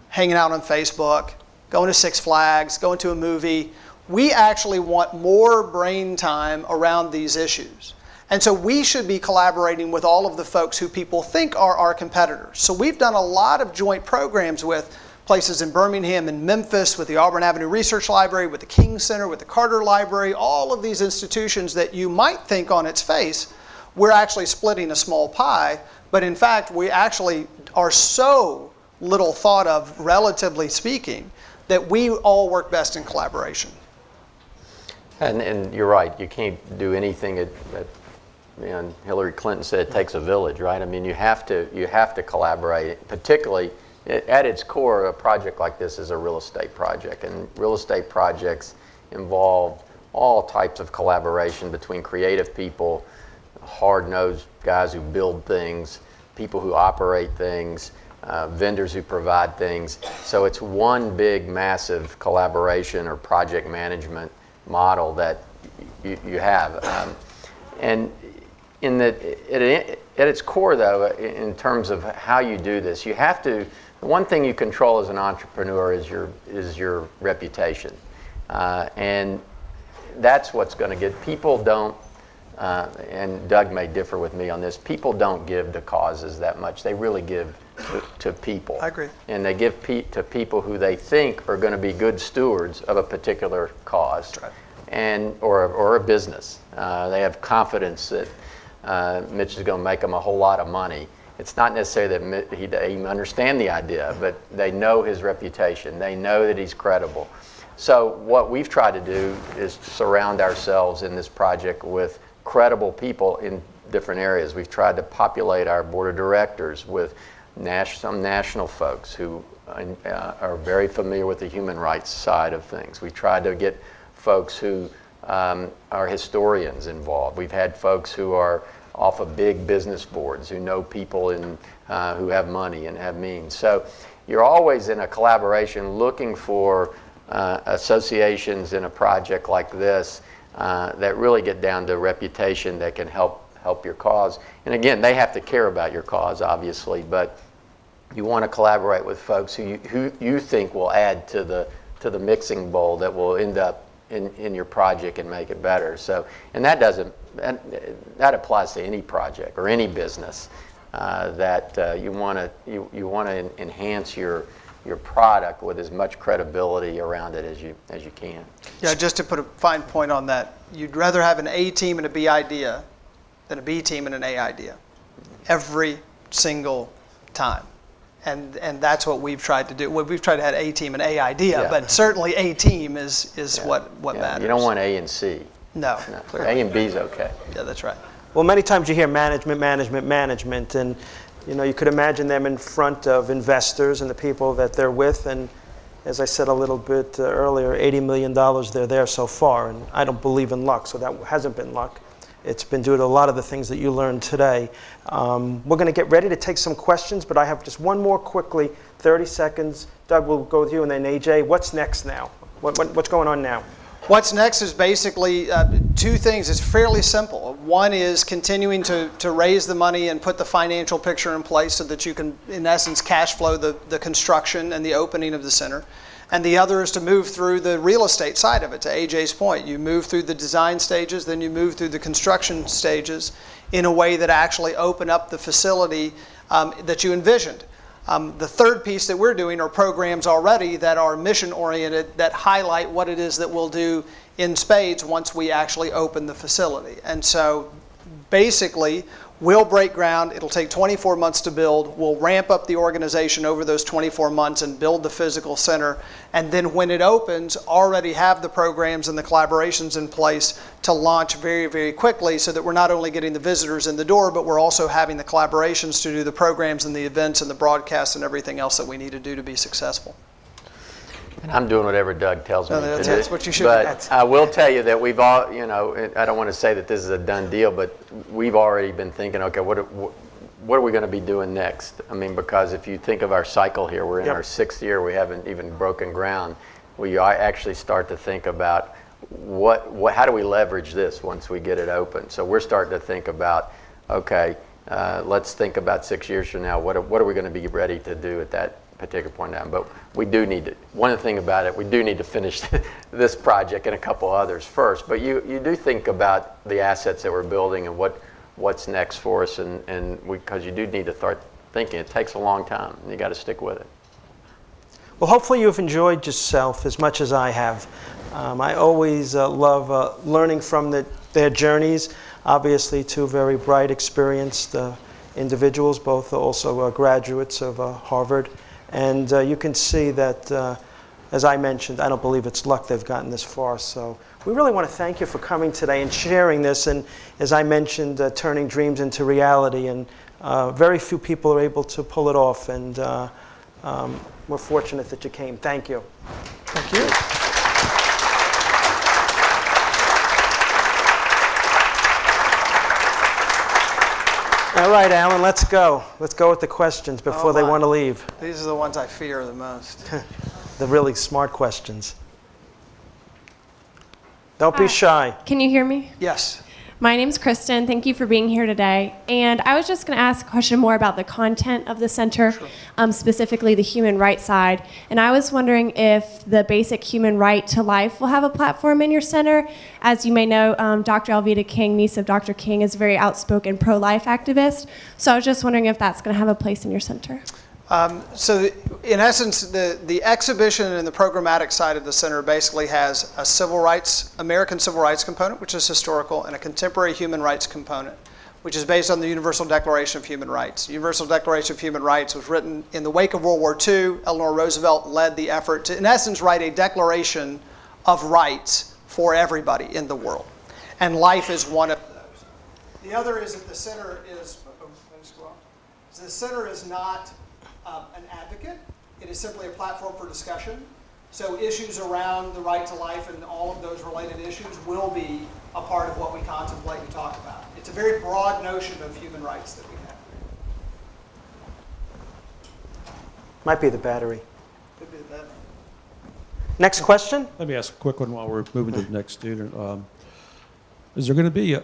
hanging out on Facebook, going to Six Flags, going to a movie. We actually want more brain time around these issues. And so we should be collaborating with all of the folks who people think are our competitors. So we've done a lot of joint programs with places in Birmingham and Memphis, with the Auburn Avenue Research Library, with the King Center, with the Carter Library, all of these institutions that you might think on its face, we're actually splitting a small pie, but in fact, we actually are so little thought of, relatively speaking, that we all work best in collaboration. And you're right, you can't do anything that Hillary Clinton said it takes a village, right? I mean, you have to collaborate, particularly at its core, a project like this is a real estate project, and real estate projects involve all types of collaboration between creative people, hard-nosed guys who build things, people who operate things, vendors who provide things. So it's one big, massive collaboration or project management model that you have. And at its core, though, in terms of how you do this, you have to. The one thing you control as an entrepreneur is your reputation, and that's what's going to get people don't. And Doug may differ with me on this. People don't give to causes that much. They really give to people. I agree. And they give to people who they think are going to be good stewards of a particular cause, That's right. and or a business. They have confidence that Mitch is going to make them a whole lot of money. It's not necessarily that he even understand the idea, but they know his reputation. They know that he's credible. So what we've tried to do is surround ourselves in this project with credible people in different areas. We've tried to populate our board of directors with some national folks who are very familiar with the human rights side of things. We've tried to get folks who are historians involved. We've had folks who are off of big business boards, who know people who have money and have means. So you're always in a collaboration looking for associations in a project like this that really get down to reputation that can help your cause. And again, they have to care about your cause, obviously, but you want to collaborate with folks who you think will add to the mixing bowl that will end up in your project and make it better. So, and that applies to any project or any business that you want to enhance your product with as much credibility around it as you can. Yeah, just to put a fine point on that, you'd rather have an A team and a B idea than a B team and an A idea every single time. And that's what we've tried to do. Well, we've tried to have A team and A idea, Yeah. but certainly A team is what matters. You don't want A and C. No. A and B is okay. Yeah, that's right. Well, many times you hear management, and you could imagine them in front of investors and the people that they're with. And as I said a little bit earlier, $80 million they're there so far. And I don't believe in luck, so that hasn't been luck. It's been due to a lot of the things that you learned today. We're going to get ready to take some questions, but I have just one more quickly, 30 seconds. Doug, will go with you, and then AJ. What's next now? What's going on now? What's next is basically two things. It's fairly simple. One is continuing to raise the money and put the financial picture in place so that you can, in essence, cash flow the construction and the opening of the center. And the other is to move through the real estate side of it, to AJ's point. You move through the design stages, then you move through the construction stages in a way that actually open up the facility that you envisioned. The third piece that we're doing are programs already that are mission-oriented, that highlight what it is that we'll do in spades once we actually open the facility. And so basically, we'll break ground. It'll take 24 months to build. We'll ramp up the organization over those 24 months and build the physical center. And then when it opens, already have the programs and the collaborations in place to launch very, very quickly so that we're not only getting the visitors in the door, but we're also having the collaborations to do the programs and the events and the broadcasts and everything else that we need to do to be successful. And I'm doing whatever Doug tells me to do. That's what you should But do. I will tell you that we've all, I don't want to say that this is a done deal, but we've already been thinking, okay, what are we going to be doing next? I mean, because if you think of our cycle here, we're in our 6th year, we haven't even broken ground. We actually start to think about how do we leverage this once we get it open? So we're starting to think about, okay, let's think about 6 years from now, what are we going to be ready to do at that particular point in time? But we do need to, one of the things about it, we do need to finish this project and a couple others first. But you do think about the assets that we're building and what's next for us, and because you do need to start thinking. It takes a long time, and you got to stick with it. Well, hopefully you've enjoyed yourself as much as I have. I always love learning from their journeys. Obviously, two very bright, experienced individuals, both also graduates of Harvard. And you can see that, as I mentioned, I don't believe it's luck they've gotten this far. So we really want to thank you for coming today and sharing this. And as I mentioned, turning dreams into reality. And very few people are able to pull it off. And we're fortunate that you came. Thank you. Thank you. All right, Alan, let's go. Let's go with the questions before they want to leave. These are the ones I fear the most. The really smart questions. Don't be shy. Can you hear me? Yes. My name's Kristen. Thank you for being here today. And I was just going to ask a question more about the content of the center, specifically the human rights side. And I was wondering if the basic human right to life will have a platform in your center. As you may know, Dr. Alveda King, niece of Dr. King, is a very outspoken pro-life activist. So I was just wondering if that's going to have a place in your center. So in essence, the exhibition and the programmatic side of the center basically has a civil rights, American civil rights component, which is historical, and a contemporary human rights component, which is based on the Universal Declaration of Human Rights. The Universal Declaration of Human Rights was written in the wake of World War II. Eleanor Roosevelt led the effort to, in essence, write a declaration of rights for everybody in the world. And life is one of those. The other is that the center is not an advocate. It is simply a platform for discussion. So issues around the right to life and all of those related issues will be a part of what we contemplate and talk about. It's a very broad notion of human rights that we have. Might be the battery. Could be the battery. Next question? Let me ask a quick one while we're moving to the next student. Is there going to be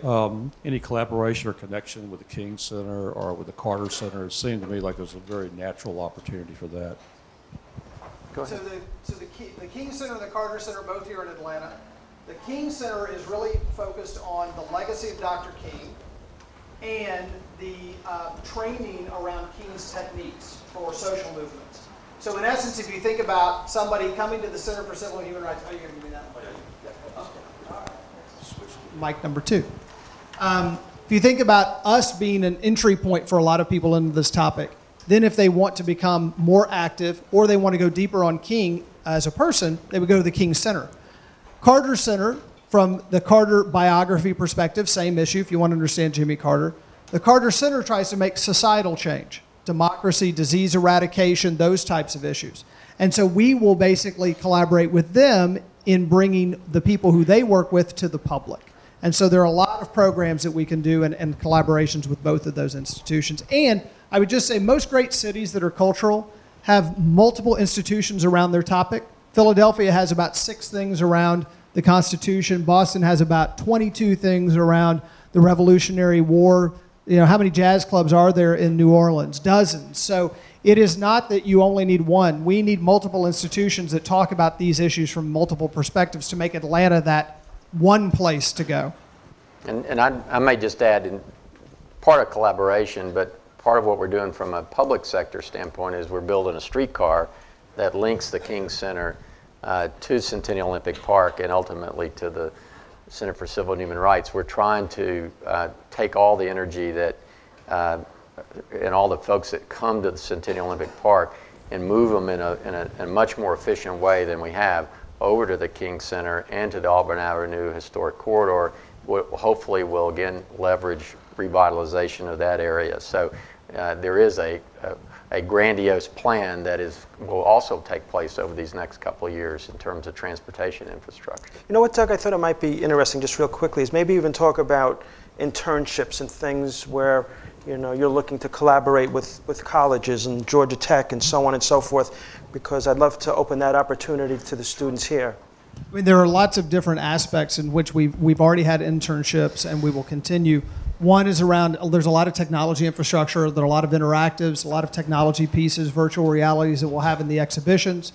any collaboration or connection with the King Center or with the Carter Center? It seemed to me like there's a very natural opportunity for that. Go ahead. So the King Center and the Carter Center are both here in Atlanta. The King Center is really focused on the legacy of Dr. King and the training around King's techniques for social movements. So in essence, if you think about somebody coming to the Center for Civil and Human Rights, are you going to give me that? Mic number 2. If you think about us being an entry point for a lot of people into this topic, then if they want to become more active or they want to go deeper on King as a person, they would go to the King Center. Carter Center, from the Carter biography perspective, same issue if you want to understand Jimmy Carter. The Carter Center tries to make societal change, democracy, disease eradication, those types of issues. And so we will basically collaborate with them in bringing the people who they work with to the public. And so there are a lot of programs that we can do and collaborations with both of those institutions. And I would just say most great cities that are cultural have multiple institutions around their topic. Philadelphia has about 6 things around the Constitution. Boston has about 22 things around the Revolutionary War. You know, how many jazz clubs are there in New Orleans? Dozens. So it is not that you only need one. We need multiple institutions that talk about these issues from multiple perspectives to make Atlanta that one place to go. And I may just add, in part of collaboration, but part of what we're doing from a public sector standpoint is we're building a streetcar that links the King Center to Centennial Olympic Park and ultimately to the Center for Civil and Human Rights. We're trying to take all the energy that and all the folks that come to the Centennial Olympic Park and move them in a much more efficient way than we have over to the King Center and to the Auburn Avenue Historic Corridor. Hopefully will again leverage revitalization of that area. So there is a grandiose plan that will also take place over these next couple of years in terms of transportation infrastructure. You know what, Doug, I thought it might be interesting just real quickly is maybe even talk about internships and things where you're looking to collaborate with colleges and Georgia Tech and so on and so forth, because I'd love to open that opportunity to the students here. I mean, there are lots of different aspects in which we've already had internships and we will continue. One is around, there's a lot of technology infrastructure, there are a lot of interactives, a lot of technology pieces, virtual realities that we'll have in the exhibitions.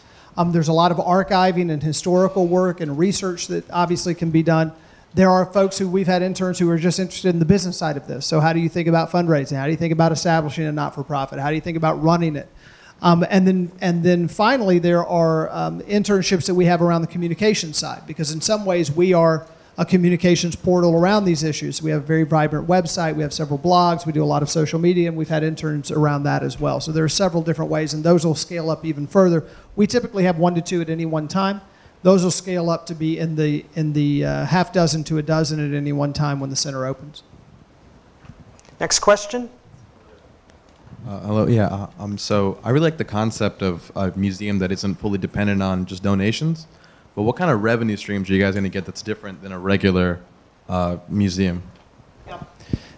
There's a lot of archiving and historical work and research that obviously can be done. There are folks who we've had interns who are just interested in the business side of this. So how do you think about fundraising? How do you think about establishing a not-for-profit? How do you think about running it? And then finally, there are internships that we have around the communication side, because in some ways we are a communications portal around these issues. We have a very vibrant website, we have several blogs, we do a lot of social media, and we've had interns around that as well. So there are several different ways, and those will scale up even further. We typically have 1 to 2 at any one time. Those will scale up to be in the half dozen to a dozen at any one time when the center opens. Next question. Hello, yeah. So I really like the concept of a museum that isn't fully dependent on just donations. But what kind of revenue streams are you guys going to get that's different than a regular museum? Yeah.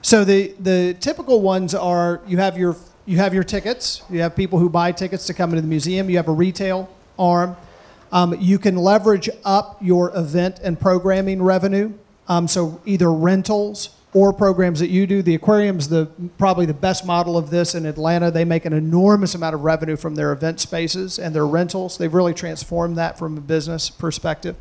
So the typical ones are you have your tickets. You have people who buy tickets to come into the museum. You have a retail arm. You can leverage up your event and programming revenue So either rentals or programs that you do. The aquarium's probably the best model of this in Atlanta. They make an enormous amount of revenue from their event spaces and their rentals. They've really transformed that from a business perspective.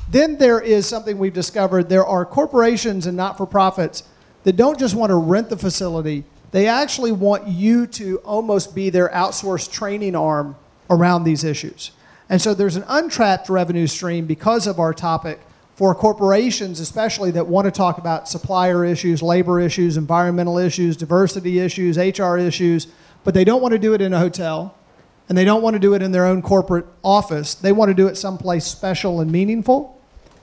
Then there is something we've discovered. There are corporations and not-for-profits that don't just want to rent the facility. They actually want you to almost be their outsourced training arm around these issues. And so there's an untapped revenue stream because of our topic for corporations, especially that want to talk about supplier issues, labor issues, environmental issues, diversity issues, HR issues, but they don't want to do it in a hotel, and they don't want to do it in their own corporate office. They want to do it someplace special and meaningful.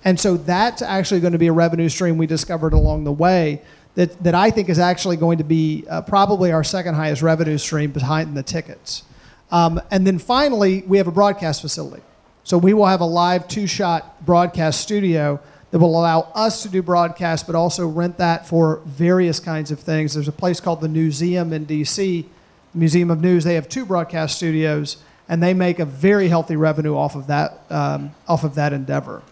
And so that's actually going to be a revenue stream we discovered along the way that I think is actually going to be probably our second highest revenue stream behind the tickets. And then finally, we have a broadcast facility. So we will have a live two-shot broadcast studio that will allow us to do broadcast, but also rent that for various kinds of things. There's a place called the Newseum in DC, Museum of News. They have 2 broadcast studios, and they make a very healthy revenue off of that endeavor.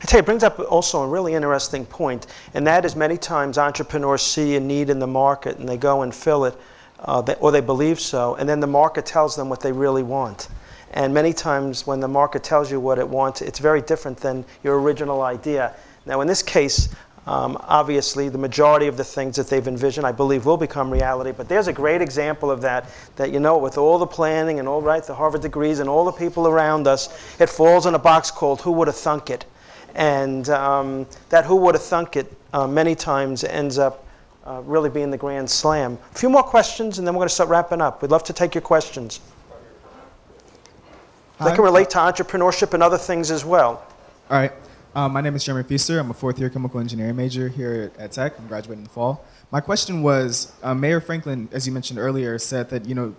I tell you, it brings up also a really interesting point, and that is many times entrepreneurs see a need in the market, and they go and fill it, or they believe so, and then the market tells them what they really want. And many times when the market tells you what it wants, it's very different than your original idea. Now in this case, obviously the majority of the things that they've envisioned, I believe, will become reality. But there's a great example of that, you know, with all the planning and all the Harvard degrees and all the people around us, it falls in a box called Who Would Have Thunk It? And that Who Would Have Thunk It many times ends up really being the grand slam. A few more questions and then we're going to start wrapping up. We'd love to take your questions. They can relate to entrepreneurship and other things as well. All right. My name is Jeremy Feaster. I'm a 4th-year chemical engineering major here at Tech. I'm graduating in the fall. My question was, Mayor Franklin, as you mentioned earlier, said that, you know,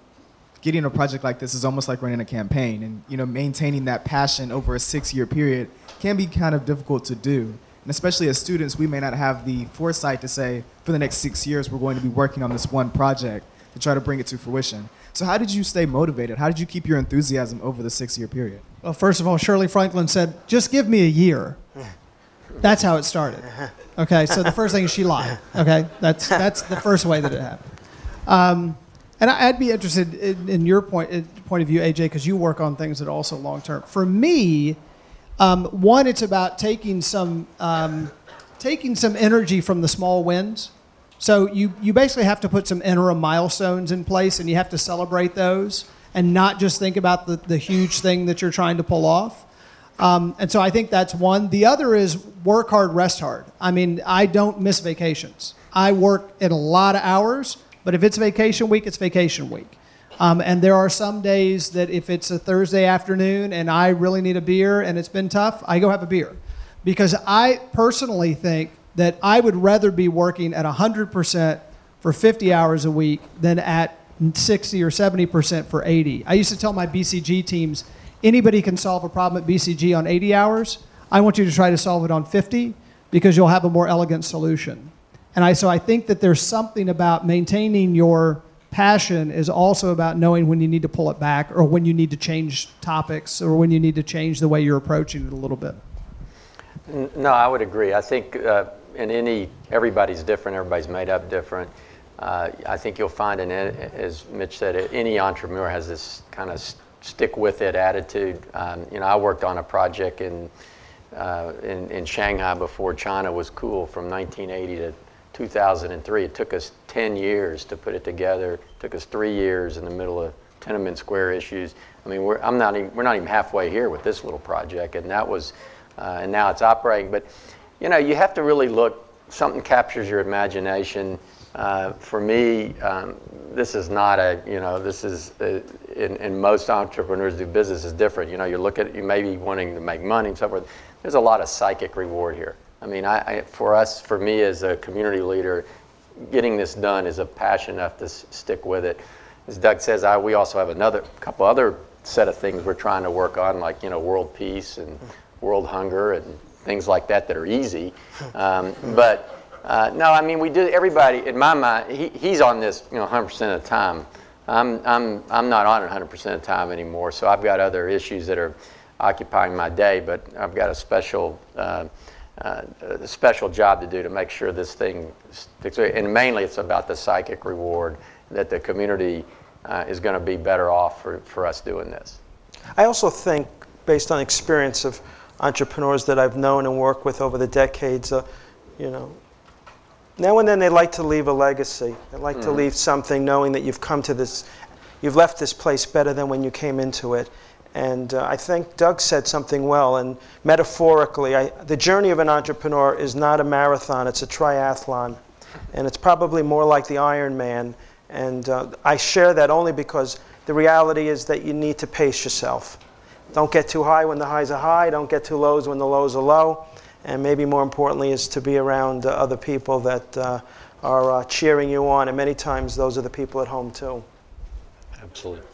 getting a project like this is almost like running a campaign. And, you know, maintaining that passion over a 6-year period can be kind of difficult to do. And especially as students, we may not have the foresight to say, for the next 6 years, we're going to be working on this one project to try to bring it to fruition. So how did you stay motivated? How did you keep your enthusiasm over the 6-year period? Well, first of all, Shirley Franklin said, just give me a year. That's how it started. Okay, so the first thing is she lied. Okay, that's the first way that it happened. And I'd be interested in your point of view, AJ, because you work on things that are also long-term. For me, one, it's about taking some energy from the small wins. So you basically have to put some interim milestones in place, and you have to celebrate those and not just think about the huge thing that you're trying to pull off. And so I think that's one. The other is work hard, rest hard. I mean, I don't miss vacations. I work at a lot of hours, but if it's vacation week, it's vacation week. And there are some days that if it's a Thursday afternoon and I really need a beer and it's been tough, I go have a beer. Because I personally think that I would rather be working at 100% for 50 hours a week than at 60 or 70% for 80. I used to tell my BCG teams, anybody can solve a problem at BCG on 80 hours. I want you to try to solve it on 50 because you'll have a more elegant solution. And so I think that there's something about maintaining your passion is also about knowing when you need to pull it back or when you need to change topics or when you need to change the way you're approaching it a little bit. No, I would agree. I think everybody's different, everybody's made up different. I think you'll find, as Mitch said, any entrepreneur has this kind of stick-with-it attitude. You know, I worked on a project in Shanghai before China was cool from 1980 to 2003. It took us 10 years to put it together. It took us 3 years in the middle of Tiananmen Square issues. I mean, we're not even halfway here with this little project, and that was, and now it's operating. But you know, you have to really look. Something captures your imagination. For me, this is not a, you know, this is in most entrepreneurs do business is different. You know, you may be wanting to make money and so forth. There's a lot of psychic reward here. I mean, for me as a community leader, getting this done is a passion enough to stick with it. As Doug says, we also have a couple other set of things we're trying to work on, like, you know, world peace and world hunger and things like that are easy. But no, I mean, we do. Everybody, in my mind, he's on this, you know, 100% of the time. I'm not on it 100% of the time anymore. So I've got other issues that are occupying my day. But I've got a special a special job to do to make sure this thing sticks. And mainly it's about the psychic reward that the community is going to be better off for us doing this. I also think, based on experience of entrepreneurs that I've known and worked with over the decades, you know, now and then they like to leave a legacy. They like to leave something knowing that you've come to this, you've left this place better than when you came into it. And I think Doug said something well, and metaphorically, the journey of an entrepreneur is not a marathon, it's a triathlon. And it's probably more like the Ironman. And I share that only because the reality is that you need to pace yourself. Don't get too high when the highs are high, don't get too low when the lows are low. And maybe more importantly is to be around other people that are cheering you on. And many times those are the people at home too. Absolutely.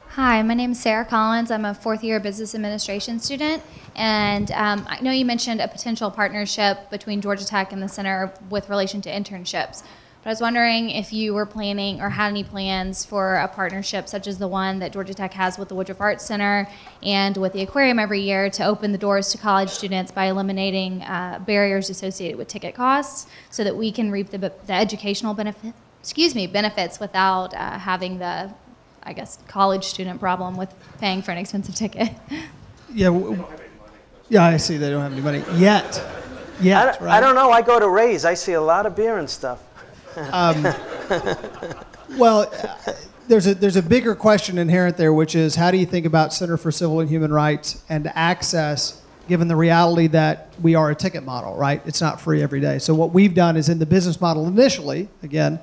Hi, my name is Sarah Collins. I'm a fourth-year business administration student, and I know you mentioned a potential partnership between Georgia Tech and the center with relation to internships. But I was wondering if you were planning or had any plans for a partnership such as the one that Georgia Tech has with the Woodruff Arts Center and with the aquarium every year to open the doors to college students by eliminating barriers associated with ticket costs so that we can reap the educational benefits without having the, I guess, college student problem with paying for an expensive ticket. Yeah, yeah, I see they don't have any money yet. Right? I don't know. I go to Ray's. I see a lot of beer and stuff. Well, there's a bigger question inherent there, which is how do you think about Center for Civil and Human Rights and access, given the reality that we are a ticket model, right? It's not free every day. So what we've done is in the business model initially, again,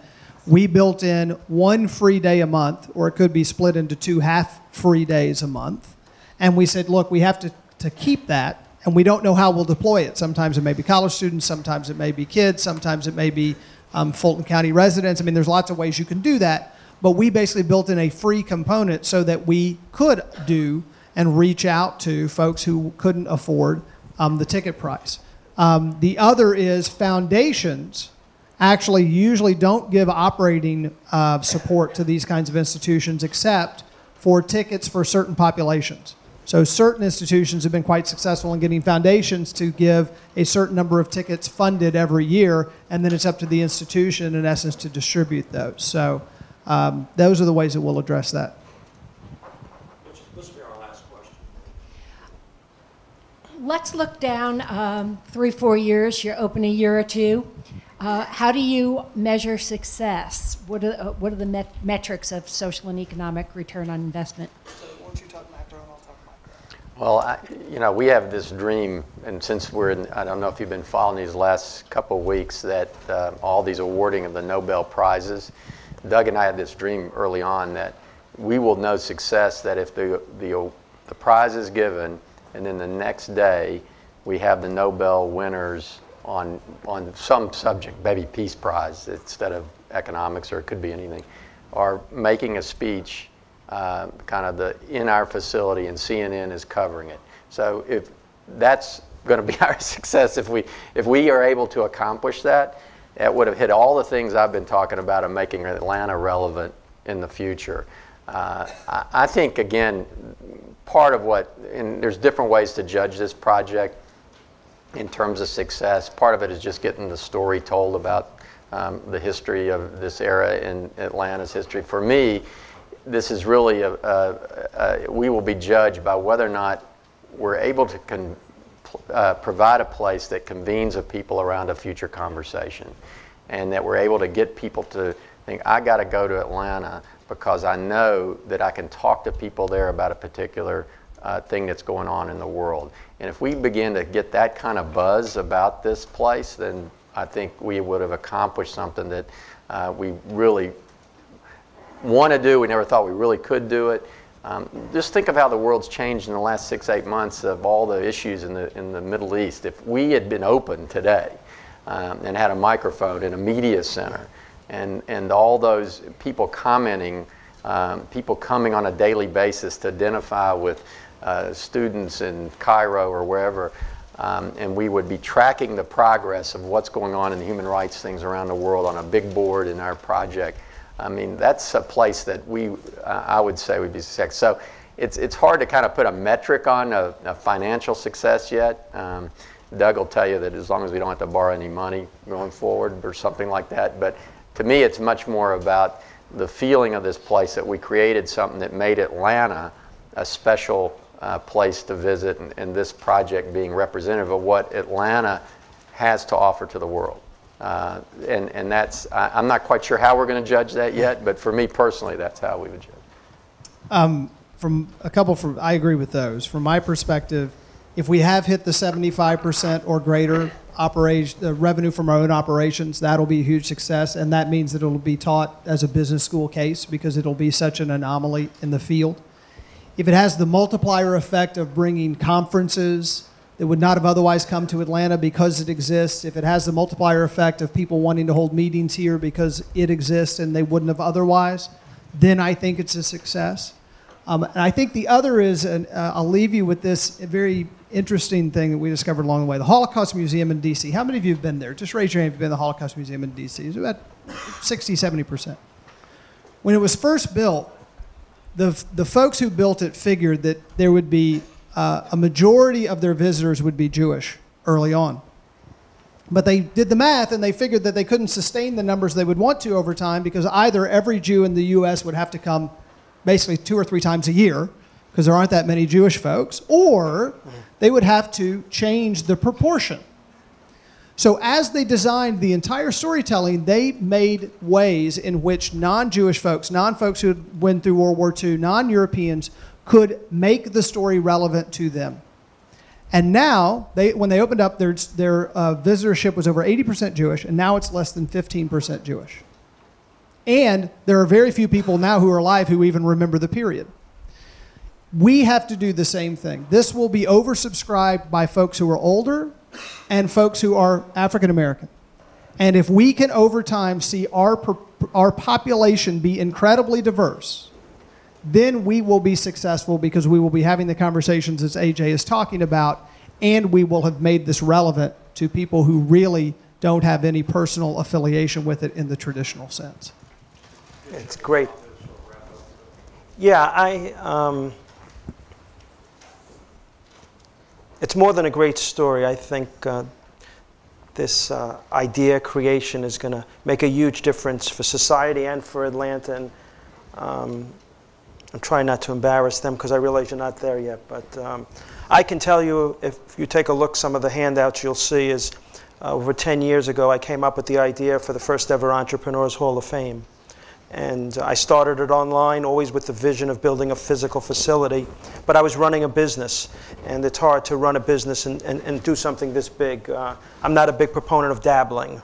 we built in 1 free day a month, or it could be split into 2 half-free days a month. And we said, look, we have to keep that, and we don't know how we'll deploy it. Sometimes it may be college students, sometimes it may be kids, sometimes it may be Fulton County residents. I mean, there's lots of ways you can do that, but we basically built in a free component so that we could do and reach out to folks who couldn't afford the ticket price. The other is foundations actually usually don't give operating support to these kinds of institutions except for tickets for certain populations. So certain institutions have been quite successful in getting foundations to give a certain number of tickets funded every year, and then it's up to the institution, in essence, to distribute those. So those are the ways that we'll address that. This will be our last question. Let's look down 3-4 years. You're open a year or two. How do you measure success? What are the metrics of social and economic return on investment? Why don't you talk macro and I'll talk micro? Well, we have this dream, and since we're in, I don't know if you've been following these last couple of weeks, that all these awarding of the Nobel Prizes, Doug and I had this dream early on that we will know success that if the prize is given, and then the next day we have the Nobel winners on some subject, maybe Peace Prize instead of economics, or it could be anything, are making a speech in our facility, and CNN is covering it. So if that's going to be our success, if we are able to accomplish that, that would have hit all the things I've been talking about of making Atlanta relevant in the future. I think, again, part of and there's different ways to judge this project in terms of success. Part of it is just getting the story told about the history of this era in Atlanta's history. For me, this is really we will be judged by whether or not we're able to provide a place that convenes of people around a future conversation, and that we're able to get people to think, I got to go to Atlanta because I know that I can talk to people there about a particular thing that's going on in the world. And if we begin to get that kind of buzz about this place, then I think we would have accomplished something that we really want to do. We never thought we really could do it. Just think of how the world's changed in the last 6-8 months of all the issues in the Middle East. If we had been open today and had a microphone in a media center, and all those people commenting, people coming on a daily basis to identify with students in Cairo or wherever, and we would be tracking the progress of what's going on in the human rights things around the world on a big board in our project. I mean, that's a place that I would say would be success. So it's hard to kind of put a metric on a financial success yet. Doug will tell you that as long as we don't have to borrow any money going forward or something like that. But to me, it's much more about the feeling of this place, that we created something that made Atlanta a special place to visit, and this project being representative of what Atlanta has to offer to the world. And that's, I'm not quite sure how we're going to judge that yet, but for me personally, that's how we would judge. I agree with those. From my perspective, if we have hit the 75% or greater revenue from our own operations, that'll be a huge success, and that means that it'll be taught as a business school case because it'll be such an anomaly in the field. If it has the multiplier effect of bringing conferences that would not have otherwise come to Atlanta because it exists, if it has the multiplier effect of people wanting to hold meetings here because it exists and they wouldn't have otherwise, then I think it's a success. And I think the other is, and I'll leave you with this very interesting thing that we discovered along the way, the Holocaust Museum in D.C. How many of you have been there? Just raise your hand if you've been to the Holocaust Museum in D.C. It's about 60, 70%. When it was first built, the folks who built it figured that there would be a majority of their visitors would be Jewish early on. But they did the math and they figured that they couldn't sustain the numbers they would want to over time because either every Jew in the U.S. would have to come basically 2 or 3 times a year because there aren't that many Jewish folks, or they would have to change the proportion. So as they designed the entire storytelling, they made ways in which non-Jewish folks, non-folks who went through World War II, non-Europeans, could make the story relevant to them. And now, when they opened up, their visitorship was over 80% Jewish, and now it's less than 15% Jewish. And there are very few people now who are alive who even remember the period. We have to do the same thing. This will be oversubscribed by folks who are older and folks who are African American. And if we can over time see our population be incredibly diverse, then we will be successful because we will be having the conversations as AJ is talking about, and we will have made this relevant to people who really don't have any personal affiliation with it in the traditional sense. It's great. Yeah, it's more than a great story. I think this idea creation is going to make a huge difference for society and for Atlanta. And I'm trying not to embarrass them because I realize you're not there yet. But I can tell you, if you take a look, some of the handouts you'll see is over 10 years ago, I came up with the idea for the first ever Entrepreneurs Hall of Fame. And I started it online, always with the vision of building a physical facility. But I was running a business, and it's hard to run a business and do something this big. I'm not a big proponent of dabbling.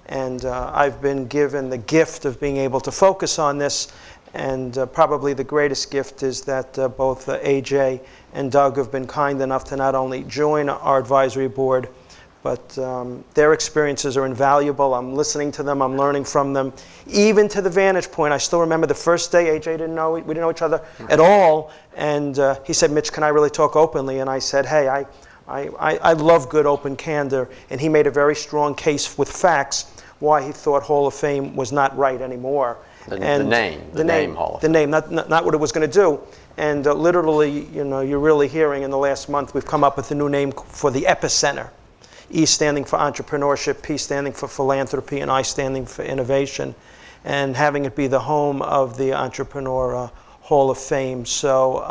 And I've been given the gift of being able to focus on this. And probably the greatest gift is that both AJ and Doug have been kind enough to not only join our advisory board, but their experiences are invaluable. I'm listening to them. I'm learning from them. Even to the vantage point, I still remember the first day, AJ didn't know, we didn't know each other at all. And he said, Mitch, can I really talk openly? And I said, hey, I love good open candor. And he made a very strong case with facts why he thought Hall of Fame was not right anymore. The name Hall of Fame. The name, not what it was going to do. And literally, you know, you're really hearing in the last month, we've come up with a new name for the epicenter. E standing for entrepreneurship, P standing for philanthropy, and I standing for innovation, and having it be the home of the Entrepreneur Hall of Fame. So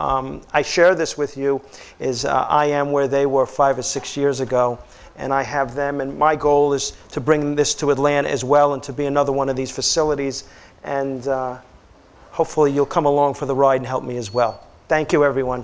I share this with you, is I am where they were 5 or 6 years ago, and I have them, and my goal is to bring this to Atlanta as well and to be another one of these facilities, and hopefully you'll come along for the ride and help me as well. Thank you, everyone.